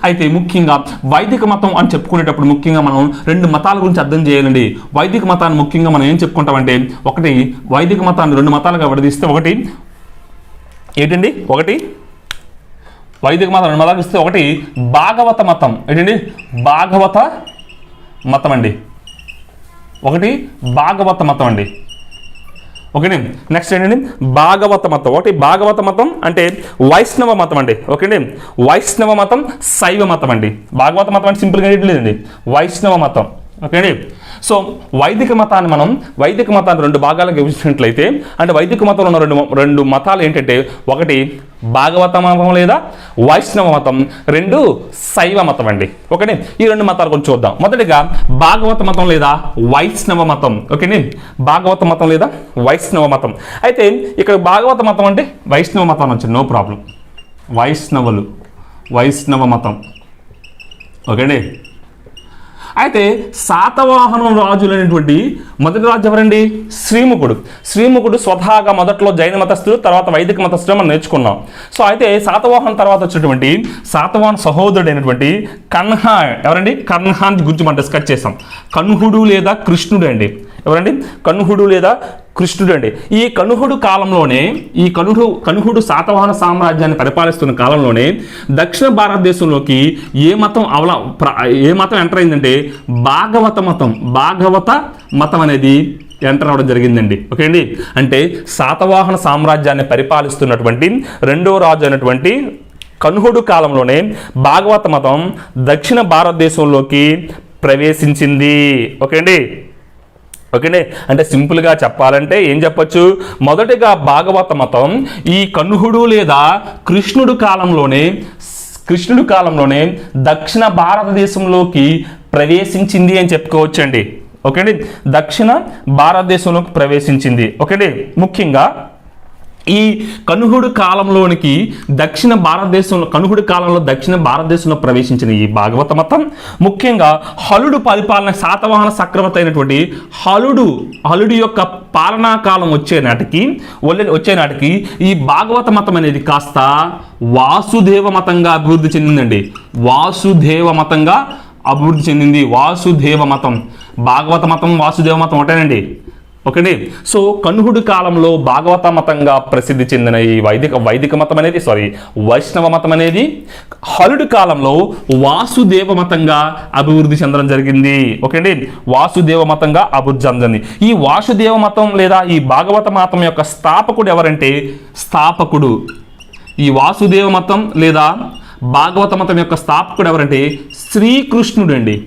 అయితే ముఖ్యంగా వైదిక మతం అని చెప్పుకునేటప్పుడు ముఖ్యంగా మనం 2 మతాల గురించి అర్థం చేయాలండి. వైదిక మతాన్ని ముఖ్యంగా మనం ఏం చెప్పుకుంటామంటే, ఒకటి వైదిక మతాన్ని 2 మతాలుగా విడదీస్తే, ఒకటి వైదిక మతం 2 మతాలకు ఇస్తే, ఒకటి భాగవత మతం. ఏంటండి, భాగవత మతం అండి. ఓకేనే. నెక్స్ట్ ఏంటండి భాగవత మతం. ఒకటి భాగవత మతం అంటే వైష్ణవ మతం అండి. ఓకేండి, వైష్ణవ మతం, శైవ మతం అండి. భాగవత మతం అంటే సింపుల్గా లేదండి, వైష్ణవ మతం. ఓకేండి. సో వైదిక మతాన్ని రెండు భాగాలకు విభజించినట్లయితే, అంటే వైదిక మతంలో ఉన్న రెండు మతాలు ఏంటంటే, ఒకటి భాగవత మతం లేదా వైష్ణవ మతం, రెండు శైవ మతం అండి. ఓకేనే, ఈ రెండు మతాలు కొంచెం చూద్దాం. మొదటిగా భాగవత మతం లేదా వైష్ణవ మతం. ఓకేనే, భాగవత మతం లేదా వైష్ణవ మతం. అయితే ఇక్కడ భాగవత మతం అంటే వైష్ణవ మతం వచ్చింది, నో ప్రాబ్లం. వైష్ణవ మతం. ఓకేండి. అయితే శాతవాహనం రాజులు అనేటువంటి మొదటి రాజు ఎవరండి? శ్రీముఖుడు స్వతహాగా మొదట్లో జైన మతస్థుడు, తర్వాత వైదిక మతస్థుడు మనం నేర్చుకున్నాం. సో అయితే శాతవాహనం తర్వాత వచ్చినటువంటి శాతవాహన సహోదరుడు అయినటువంటి కన్హా ఎవరండి? కన్హాన్ గురించి మనం డిస్కస్ చేసాం. కన్హుడు లేదా కృష్ణుడు అండి. ఎవరండి? కన్హుడు లేదా కృష్ణుడు అండి. ఈ కన్హుడు కాలంలోనే, ఈ కన్హుడు శాతవాహన సామ్రాజ్యాన్ని పరిపాలిస్తున్న కాలంలోనే దక్షిణ భారతదేశంలోకి ఏ మతం ఎంటర్ అయిందంటే భాగవత మతం అనేది ఎంటర్ అవడం జరిగిందండి. ఓకే అండి. అంటే శాతవాహన సామ్రాజ్యాన్ని పరిపాలిస్తున్నటువంటి రెండో రాజు అయినటువంటి కన్హుడు కాలంలోనే భాగవత మతం దక్షిణ భారతదేశంలోకి ప్రవేశించింది. ఓకే అండి. ఓకేనే, అంటే సింపుల్గా చెప్పాలంటే ఏం చెప్పచ్చు? మొదటిగా భాగవత మతం ఈ కన్హుడు లేదా కృష్ణుడు కాలంలోనే దక్షిణ భారతదేశంలోకి ప్రవేశించింది అని చెప్పుకోవచ్చండి. ఓకే అండి, దక్షిణ భారతదేశంలోకి ప్రవేశించింది. ఓకే అండి, ముఖ్యంగా ఈ కన్హుడు కాలంలో దక్షిణ భారతదేశంలో ప్రవేశించిన ఈ భాగవత మతం ముఖ్యంగా హలుడు పరిపాలన, శాతవాహన చక్రవర్తి అయినటువంటి హలుడు యొక్క పాలనా కాలం వచ్చే నాటికి ఈ భాగవత మతం అనేది కాస్త వాసుదేవ మతంగా అభివృద్ధి చెందిందండి. వాసుదేవ మతం, భాగవత మతం, వాసుదేవ మతం ఒకటేనండి. ఓకేండి. సో కన్హుడు కాలంలో భాగవత మతంగా ప్రసిద్ధి చెందిన ఈ వైదిక మతం అనేది వైష్ణవ మతం అనేది హలుడు కాలంలో వాసుదేవ మతంగా అభివృద్ధి చెందడం జరిగింది. ఓకేండి, వాసుదేవ మతంగా అభివృద్ధి చెందింది. ఈ వాసుదేవ మతం లేదా ఈ భాగవత మతం యొక్క స్థాపకుడు ఎవరంటే, ఈ వాసుదేవ మతం లేదా భాగవత మతం యొక్క స్థాపకుడు ఎవరంటే శ్రీకృష్ణుడు అండి.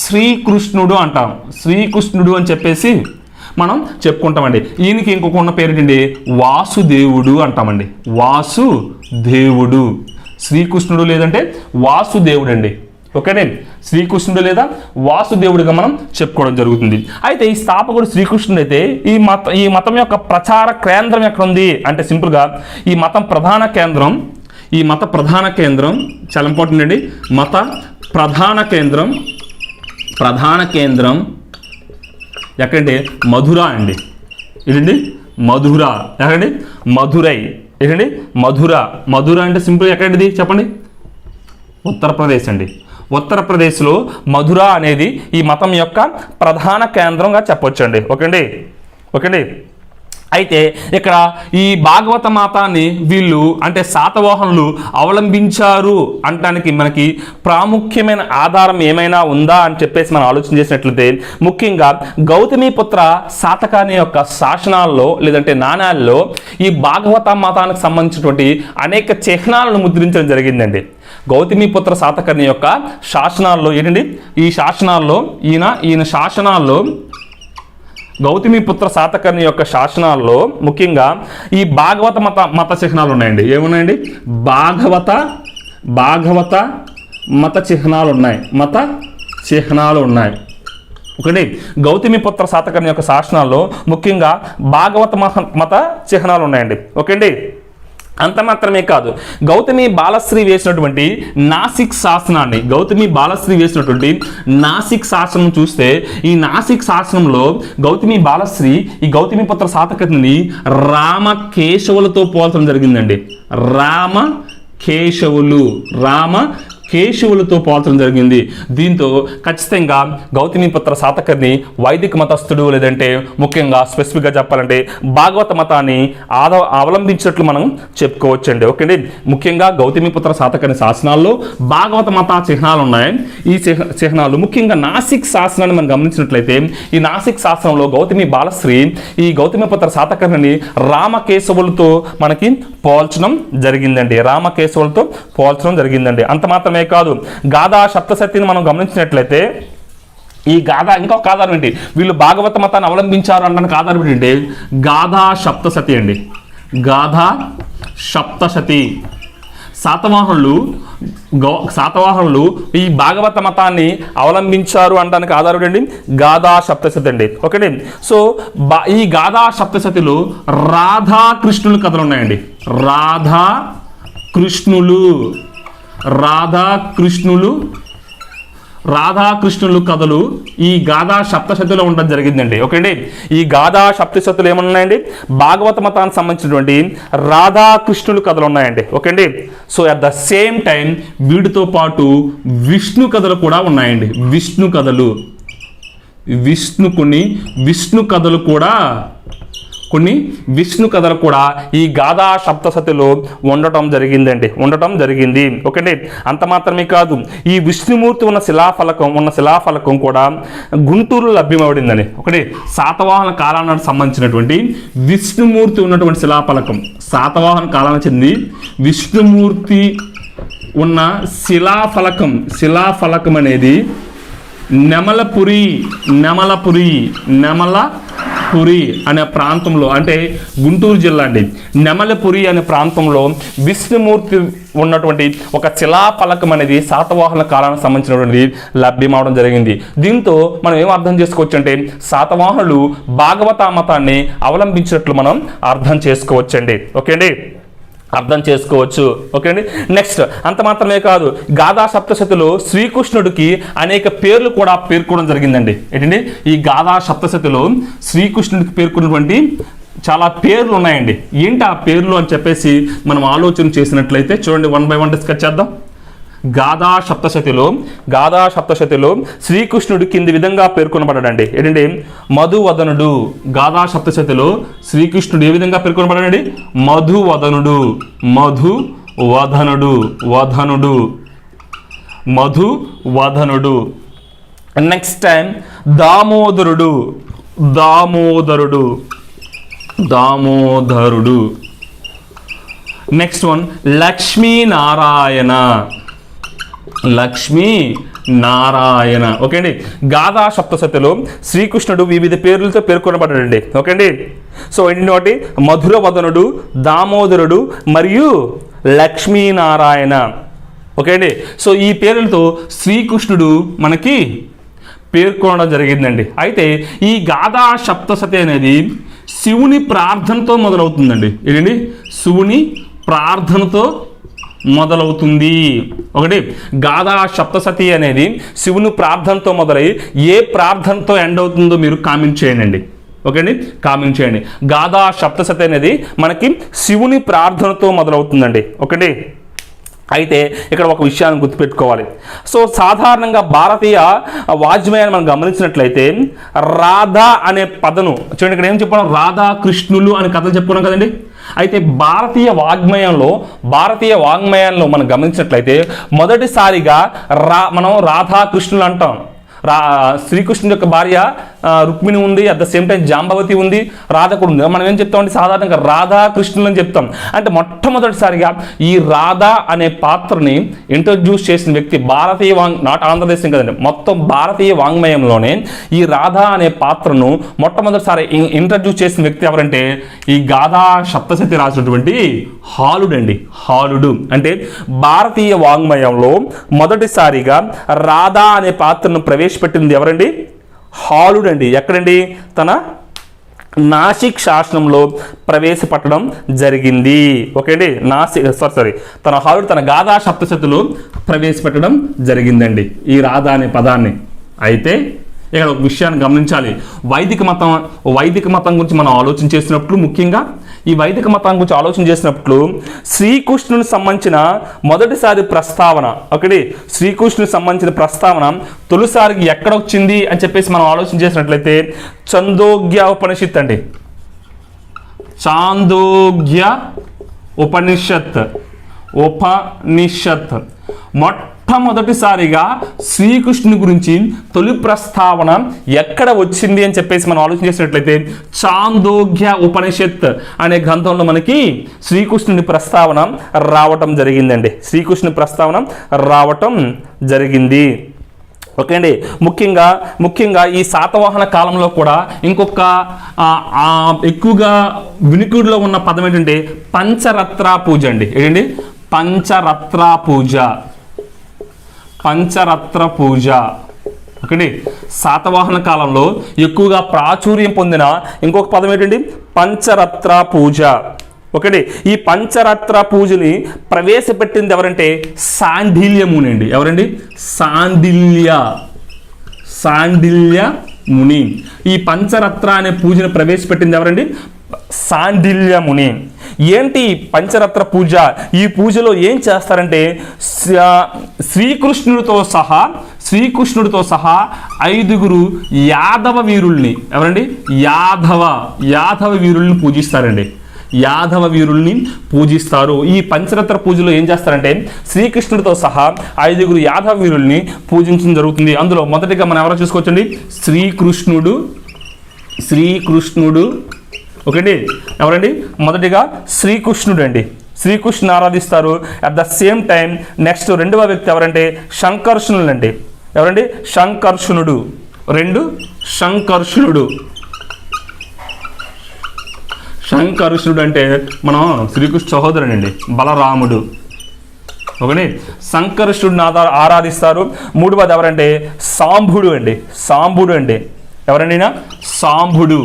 శ్రీకృష్ణుడు అంటాం, శ్రీకృష్ణుడు అని చెప్పేసి మనం చెప్పుకుంటామండి. ఈయనకి ఇంకొక ఉన్న పేరు ఏంటండి? వాసుదేవుడు అంటామండి. వాసుదేవుడు, శ్రీకృష్ణుడు లేదంటే వాసుదేవుడు అండి. ఓకేనే, శ్రీకృష్ణుడు లేదా వాసుదేవుడిగా మనం చెప్పుకోవడం జరుగుతుంది. అయితే ఈ స్థాపకుడు శ్రీకృష్ణుడు అయితే ఈ మతం యొక్క ప్రచార కేంద్రం ఎక్కడ ఉంది అంటే, సింపుల్గా ఈ మత ప్రధాన కేంద్రం చాలా ఇంపార్టెంట్ అండి. మత ప్రధాన కేంద్రం ఎక్కడంటే మధుర అండి. ఇదండి మధుర. ఎక్కడండి? మధురై. ఏంటండి? మధుర అంటే సింపుల్ ఎక్కడిది చెప్పండి? ఉత్తరప్రదేశ్ అండి. ఉత్తరప్రదేశ్లో మధుర అనేది ఈ మతం యొక్క ప్రధాన కేంద్రంగా చెప్పొచ్చండి. ఓకేండి. అయితే ఇక్కడ ఈ భాగవత మతాన్ని వీళ్ళు అంటే శాతవాహనులు అవలంబించారు అనడానికి మనకి ప్రాముఖ్యమైన ఆధారం ఏమైనా ఉందా అని చెప్పేసి మనం ఆలోచన చేసినట్లయితే, ముఖ్యంగా గౌతమిపుత్ర శాతకర్ణి యొక్క శాసనాల్లో లేదంటే నాణ్యాల్లో ఈ భాగవత మతానికి సంబంధించినటువంటి అనేక చిహ్నాలను ముద్రించడం జరిగిందండి. గౌతమిపుత్ర శాతకర్ణి యొక్క శాసనాల్లో ఏంటండి, ఈ శాసనాల్లో ఈయన శాసనాల్లో గౌతమిపుత్ర శాతకర్ణి యొక్క శాసనాల్లో ముఖ్యంగా ఈ భాగవత మత చిహ్నాలు ఉన్నాయండి. ఏమున్నాయండి? భాగవత మత చిహ్నాలు ఉన్నాయి. ఒకటి గౌతమిపుత్ర శాతకర్ణి యొక్క శాసనాల్లో ముఖ్యంగా భాగవత మత చిహ్నాలు ఉన్నాయండి. ఓకే అండి. అంత మాత్రమే కాదు, గౌతమి బాలశ్రీ వేసినటువంటి నాసిక్ శాసనం చూస్తే, ఈ నాసిక్ శాసనంలో గౌతమి బాలశ్రీ ఈ గౌతమిపుత్ర శాతకర్ణిని రామకేశవులతో పోల్చడం జరిగిందండి. కేశవులతో పోల్చడం జరిగింది. దీంతో ఖచ్చితంగా గౌతమిపుత్ర శాతకర్ణి వైదిక మతస్థుడు, లేదంటే ముఖ్యంగా స్పెసిఫిక్గా చెప్పాలంటే భాగవత మతాన్ని అవలంబించినట్లు మనం చెప్పుకోవచ్చండి. ఓకే అండి, ముఖ్యంగా గౌతమిపుత్ర శాతకర్ణి శాసనాల్లో భాగవత మత చిహ్నాలు ఉన్నాయి. ఈ చిహ్నాలు ముఖ్యంగా నాసిక్ శాసనాన్ని మనం గమనించినట్లయితే ఈ నాసిక్ శాసనంలో గౌతమి బాలశ్రీ ఈ గౌతమిపుత్ర శాతకర్ణిని రామకేశవులతో మనకి పోల్చడం జరిగిందండి. రామకేశవులతో పోల్చడం జరిగిందండి. అంత మాత్రమే కాదు, గాథా సప్తశతిని మనం గమనించినట్లయితే ఈ గాథ ఇంకొక ఆధారం ఏంటి, వీళ్ళు భాగవత మతాన్ని అవలంబించారు అనడానికి ఆధారం ఏంటంటే గాథా సప్తశతి అండి. గాథా సప్తశతి శాతవాహనులు ఈ భాగవత మతాన్ని అవలంబించారు అనడానికి ఆధారం ఏంటి, గాథా సప్తశతి అండి. ఓకే, సో ఈ గాథా సప్తశతిలో రాధాకృష్ణుల కథలు ఉన్నాయండి. రాధాకృష్ణులు కథలు ఈ గాథా సప్తశతిలో ఉండడం జరిగిందండి. ఓకే అండి, ఈ గాథా సప్తశతులు ఏమన్నాయండి, భాగవత మతానికి సంబంధించినటువంటి రాధాకృష్ణులు కథలు ఉన్నాయండి. ఓకే అండి, so at the same time వీటితో పాటు విష్ణు కథలు కూడా ఉన్నాయండి. విష్ణు కథలు కూడా ఈ గాథా సప్తశతిలో ఉండటం జరిగింది. ఓకే అండి, అంత మాత్రమే కాదు, ఈ విష్ణుమూర్తి ఉన్న శిలాఫలకం కూడా గుంటూరులో లభ్యమవడిందండి. ఒకటి శాతవాహన కాలానికి సంబంధించినటువంటి విష్ణుమూర్తి ఉన్నటువంటి శిలాఫలకం, శాతవాహన కాలానికి చెంది విష్ణుమూర్తి ఉన్న శిలాఫలకం అనేది నెమలపురి అనే ప్రాంతంలో, అంటే గుంటూరు జిల్లా అండి, నెమలపురి అనే ప్రాంతంలో విష్ణుమూర్తి ఉన్నటువంటి ఒక శిలాఫలకం అనేది శాతవాహన కాలానికి సంబంధించినటువంటి లభ్యమవడం జరిగింది. దీంతో మనం ఏం అర్థం చేసుకోవచ్చు అంటే శాతవాహనులు భాగవత మతాన్ని అవలంబించినట్లు మనం అర్థం చేసుకోవచ్చండి. ఓకే అండి, అర్థం చేసుకోవచ్చు. ఓకే అండి, నెక్స్ట్ అంత మాత్రమే కాదు, గాథా సప్తశతిలో శ్రీకృష్ణుడికి అనేక పేర్లు కూడా పేర్కొనడం జరిగిందండి. ఏంటండి, ఈ గాథా సప్తశతిలో శ్రీకృష్ణుడికి పేర్కొన్నటువంటి చాలా పేర్లు ఉన్నాయండి. ఏంటి ఆ పేర్లు అని చెప్పేసి మనం ఆలోచన చేసినట్లయితే చూడండి, 1 by 1 డిస్కస్ చేద్దాం. గాథా సప్తశతిలో శ్రీకృష్ణుడు కింది విధంగా పేర్కొనబడ్డాడండి. ఏంటంటే మధువదనుడు. గాథా సప్తశతిలో శ్రీకృష్ణుడు ఏ విధంగా పేర్కొనబడ్డాడండి, మధువదనుడు. నెక్స్ట్ టైం దామోదరుడు. Next one Lakshminarayana. ఓకే అండి, గాథా సప్తశతిలో శ్రీకృష్ణుడు వివిధ పేర్లతో పేర్కొనబడ్డాడండి. ఓకే అండి, సో ఏంటి, మధురవదనుడు, దామోదరుడు మరియు లక్ష్మీనారాయణ. ఓకే అండి, సో ఈ పేర్లతో శ్రీకృష్ణుడు మనకి పేర్కొనడం జరిగిందండి. అయితే ఈ గాథా సప్తశతి అనేది శివుని ప్రార్థనతో మొదలవుతుందండి. ఏంటండి, శివుని ప్రార్థనతో మొదలవుతుంది. ఒకటి గాథా సప్తశతి అనేది శివుని ప్రార్థనతో మొదలై ఏ ప్రార్థనతో ఎండ్ అవుతుందో మీరు కామెంట్ చేయండి. ఓకే అండి, కామెంట్ చేయండి. గాథా సప్తశతి అనేది మనకి శివుని ప్రార్థనతో మొదలవుతుందండి. ఓకే అండి, అయితే ఇక్కడ ఒక విషయాన్ని గుర్తుపెట్టుకోవాలి. సో సాధారణంగా భారతీయ వాజ్మయాన్ని మనం గమనించినట్లయితే రాధా అనే పదను చూడండి, ఇక్కడ ఏం చెప్పడం, రాధాకృష్ణులు అనే కథలు చెప్పుకున్నాం కదండి. అయితే భారతీయ వాగ్మయంలో మనం గమనించినట్లయితే మొదటిసారిగా మనం రాధాకృష్ణులు అంటాం. శ్రీకృష్ణుడి యొక్క భార్య రుక్మిణి ఉంది, at the same time Jambavati ఉంది, రాధకుడు ఉంది. మనం ఏం చెప్తామంటే సాధారణంగా రాధాకృష్ణులు అని చెప్తాం. అంటే మొట్టమొదటిసారిగా ఈ రాధా అనే పాత్రని ఇంట్రడ్యూస్ చేసిన వ్యక్తి భారతీయ నాట్ ఆంధ్రదేశం కదండి, మొత్తం భారతీయ వాంగ్మయంలోనే ఈ రాధా అనే పాత్రను మొట్టమొదటిసారి ఇంట్రడ్యూస్ చేసిన వ్యక్తి ఎవరంటే ఈ గాథా సప్తశతి రాసినటువంటి హాలుడు. అంటే భారతీయ వాంగ్మయంలో మొదటిసారిగా రాధా అనే పాత్రను ప్రవేశపెట్టింది ఎవరండి, హాలుడు అండి. ఎక్కడండి, తన నాసిక్ శాసనంలో ప్రవేశపెట్టడం జరిగింది. ఓకే అండి, తన హాలుడు తన గాథా సప్తశతిలో ప్రవేశపెట్టడం జరిగిందండి ఈ రాధా అనే పదాన్ని. అయితే ఇక్కడ ఒక విషయాన్ని గమనించాలి, వైదిక మతం గురించి మనం ఆలోచన చేసినప్పుడు ముఖ్యంగా ఈ వైదిక మతం గురించి ఆలోచన చేసినప్పుడు శ్రీకృష్ణునికి సంబంధించిన మొదటిసారి ప్రస్తావన, ఒకటి శ్రీకృష్ణునికి సంబంధించిన ప్రస్తావన తొలిసారికి ఎక్కడ వచ్చింది అని చెప్పేసి మనం ఆలోచన చేసినట్లయితే ఛాందోగ్య ఉపనిషత్ అండి. ఛాందోగ్య ఉపనిషత్ మొట్టమొదటిసారిగా శ్రీకృష్ణుని గురించి తొలి ప్రస్తావన ఎక్కడ వచ్చింది అని చెప్పేసి మనం ఆలోచన చేసినట్లయితే ఛాందోగ్య ఉపనిషత్ అనే గ్రంథంలో మనకి శ్రీకృష్ణుని ప్రస్తావన రావటం జరిగిందండి. శ్రీకృష్ణుని ప్రస్తావన రావటం జరిగింది. ఓకే అండి. ముఖ్యంగా ఈ శాతవాహన కాలంలో కూడా ఇంకొక ఎక్కువగా వినికిడిలో ఉన్న పదం ఏంటంటే పంచరత్ర పూజ అండి. ఏంటండి? పంచరత్ర పూజ. ఓకే. శాతవాహన కాలంలో ఎక్కువగా ప్రాచుర్యం పొందిన ఇంకొక పదం ఏంటండి? పంచరత్ర పూజ. ఒకటి ఈ పంచరత్ర పూజని ప్రవేశపెట్టింది ఎవరంటే శాండిల్య ముని అండి. ఎవరండి? శాండిల్య ముని. ఈ పంచరత్ర అనే పూజను ప్రవేశపెట్టింది ఎవరండి? శాండిల్య ముని. ఏంటి పంచరత్ర పూజ? ఈ పూజలో ఏం చేస్తారంటే శ్రీకృష్ణుడితో సహా 5 యాదవ వీరుల్ని, ఎవరండి? యాదవ వీరుల్ని పూజిస్తారండి. యాదవ వీరుల్ని పూజిస్తారు. ఈ పంచరత్ర పూజలో ఏం చేస్తారంటే శ్రీకృష్ణుడితో సహా 5 యాదవ వీరుల్ని పూజించడం జరుగుతుంది. అందులో మొదటిగా మనం ఎవరో చూసుకోవచ్చండి? శ్రీకృష్ణుడు. ఓకేండి. ఎవరండి? మొదటిగా శ్రీకృష్ణుడు అండి. శ్రీకృష్ణుని ఆరాధిస్తారు. At the same time next రెండవ వ్యక్తి ఎవరంటే శంకర్షణుడు అండి. ఎవరండి? శంకర్షణుడు. శంకర్షణుడు అంటే మనం శ్రీకృష్ణ సహోదరుడు అండి, బలరాముడు. ఓకే. శంకర్షణుడిని ఆరాధిస్తారు. మూడవది ఎవరంటే సాంబుడు అండి. ఎవరండి? సాంబుడు.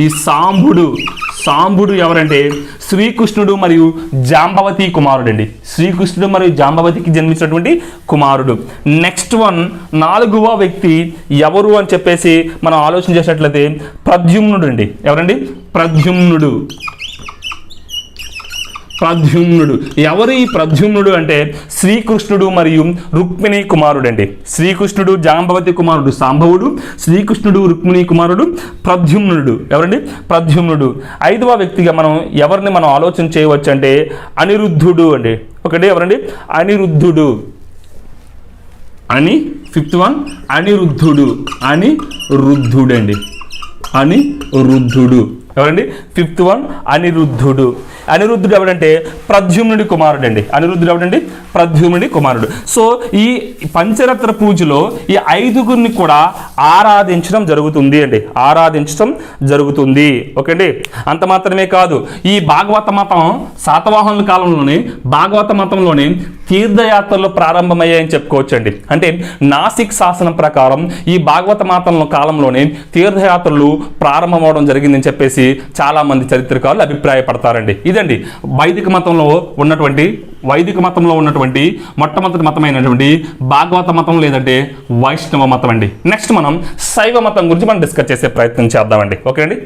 ఈ సాంబుడు ఎవరంటే శ్రీకృష్ణుడు మరియు జాంబవతి కుమారుడు అండి. శ్రీకృష్ణుడు మరియు జాంబవతికి జన్మించినటువంటి కుమారుడు. నెక్స్ట్ 4వ వ్యక్తి ఎవరు అని చెప్పేసి మనం ఆలోచన చేసినట్లయితే ప్రద్యుమ్నుడు అండి. ఎవరండి? ప్రద్యుమ్నుడు. ఎవరు ఈ ప్రద్యుమ్నుడు అంటే శ్రీకృష్ణుడు మరియు రుక్మిణి కుమారుడు అండి. శ్రీకృష్ణుడు జాంబవతి కుమారుడు సాంబవుడు, శ్రీకృష్ణుడు రుక్మిణి కుమారుడు ప్రద్యుమ్నుడు. ఎవరండి? ప్రద్యుమ్నుడు. 5వ వ్యక్తిగా మనం ఎవరిని మనం ఆలోచన చేయవచ్చు అంటే అనిరుద్ధుడు అండి. ఒకటి ఎవరండి? అనిరుద్ధుడు. 5th one అనిరుద్ధుడు అండి. ఎవరండి? 5th one అనిరుద్ధుడు. ఎవరంటే ప్రద్యుమ్నుడి కుమారుడు అండి. ప్రద్యుమ్నుడి కుమారుడు. సో ఈ పంచరత్న పూజలో ఈ 5 కూడా ఆరాధించడం జరుగుతుంది. ఓకే అండి. అంత మాత్రమే కాదు, ఈ భాగవత మతం శాతవాహనుల కాలంలోనే భాగవత మతంలోనే తీర్థయాత్రలు ప్రారంభమయ్యాయని చెప్పుకోవచ్చండి. అంటే నాసిక్ శాసనం ప్రకారం ఈ భాగవత మతంలో కాలంలోనే తీర్థయాత్రలు ప్రారంభమవడం జరిగిందని చెప్పేసి చాలా మంది చరిత్రకారులు అభిప్రాయపడతారండి. ఇదండి వైదిక మతంలో ఉన్నటువంటి మొట్టమొదటి మతమైనటువంటి భాగవత మతం లేదంటే వైష్ణవ మతం అండి. నెక్స్ట్ మనం శైవ మతం గురించి మనం డిస్కస్ చేసే ప్రయత్నం చేద్దామండి. ఓకే అండి.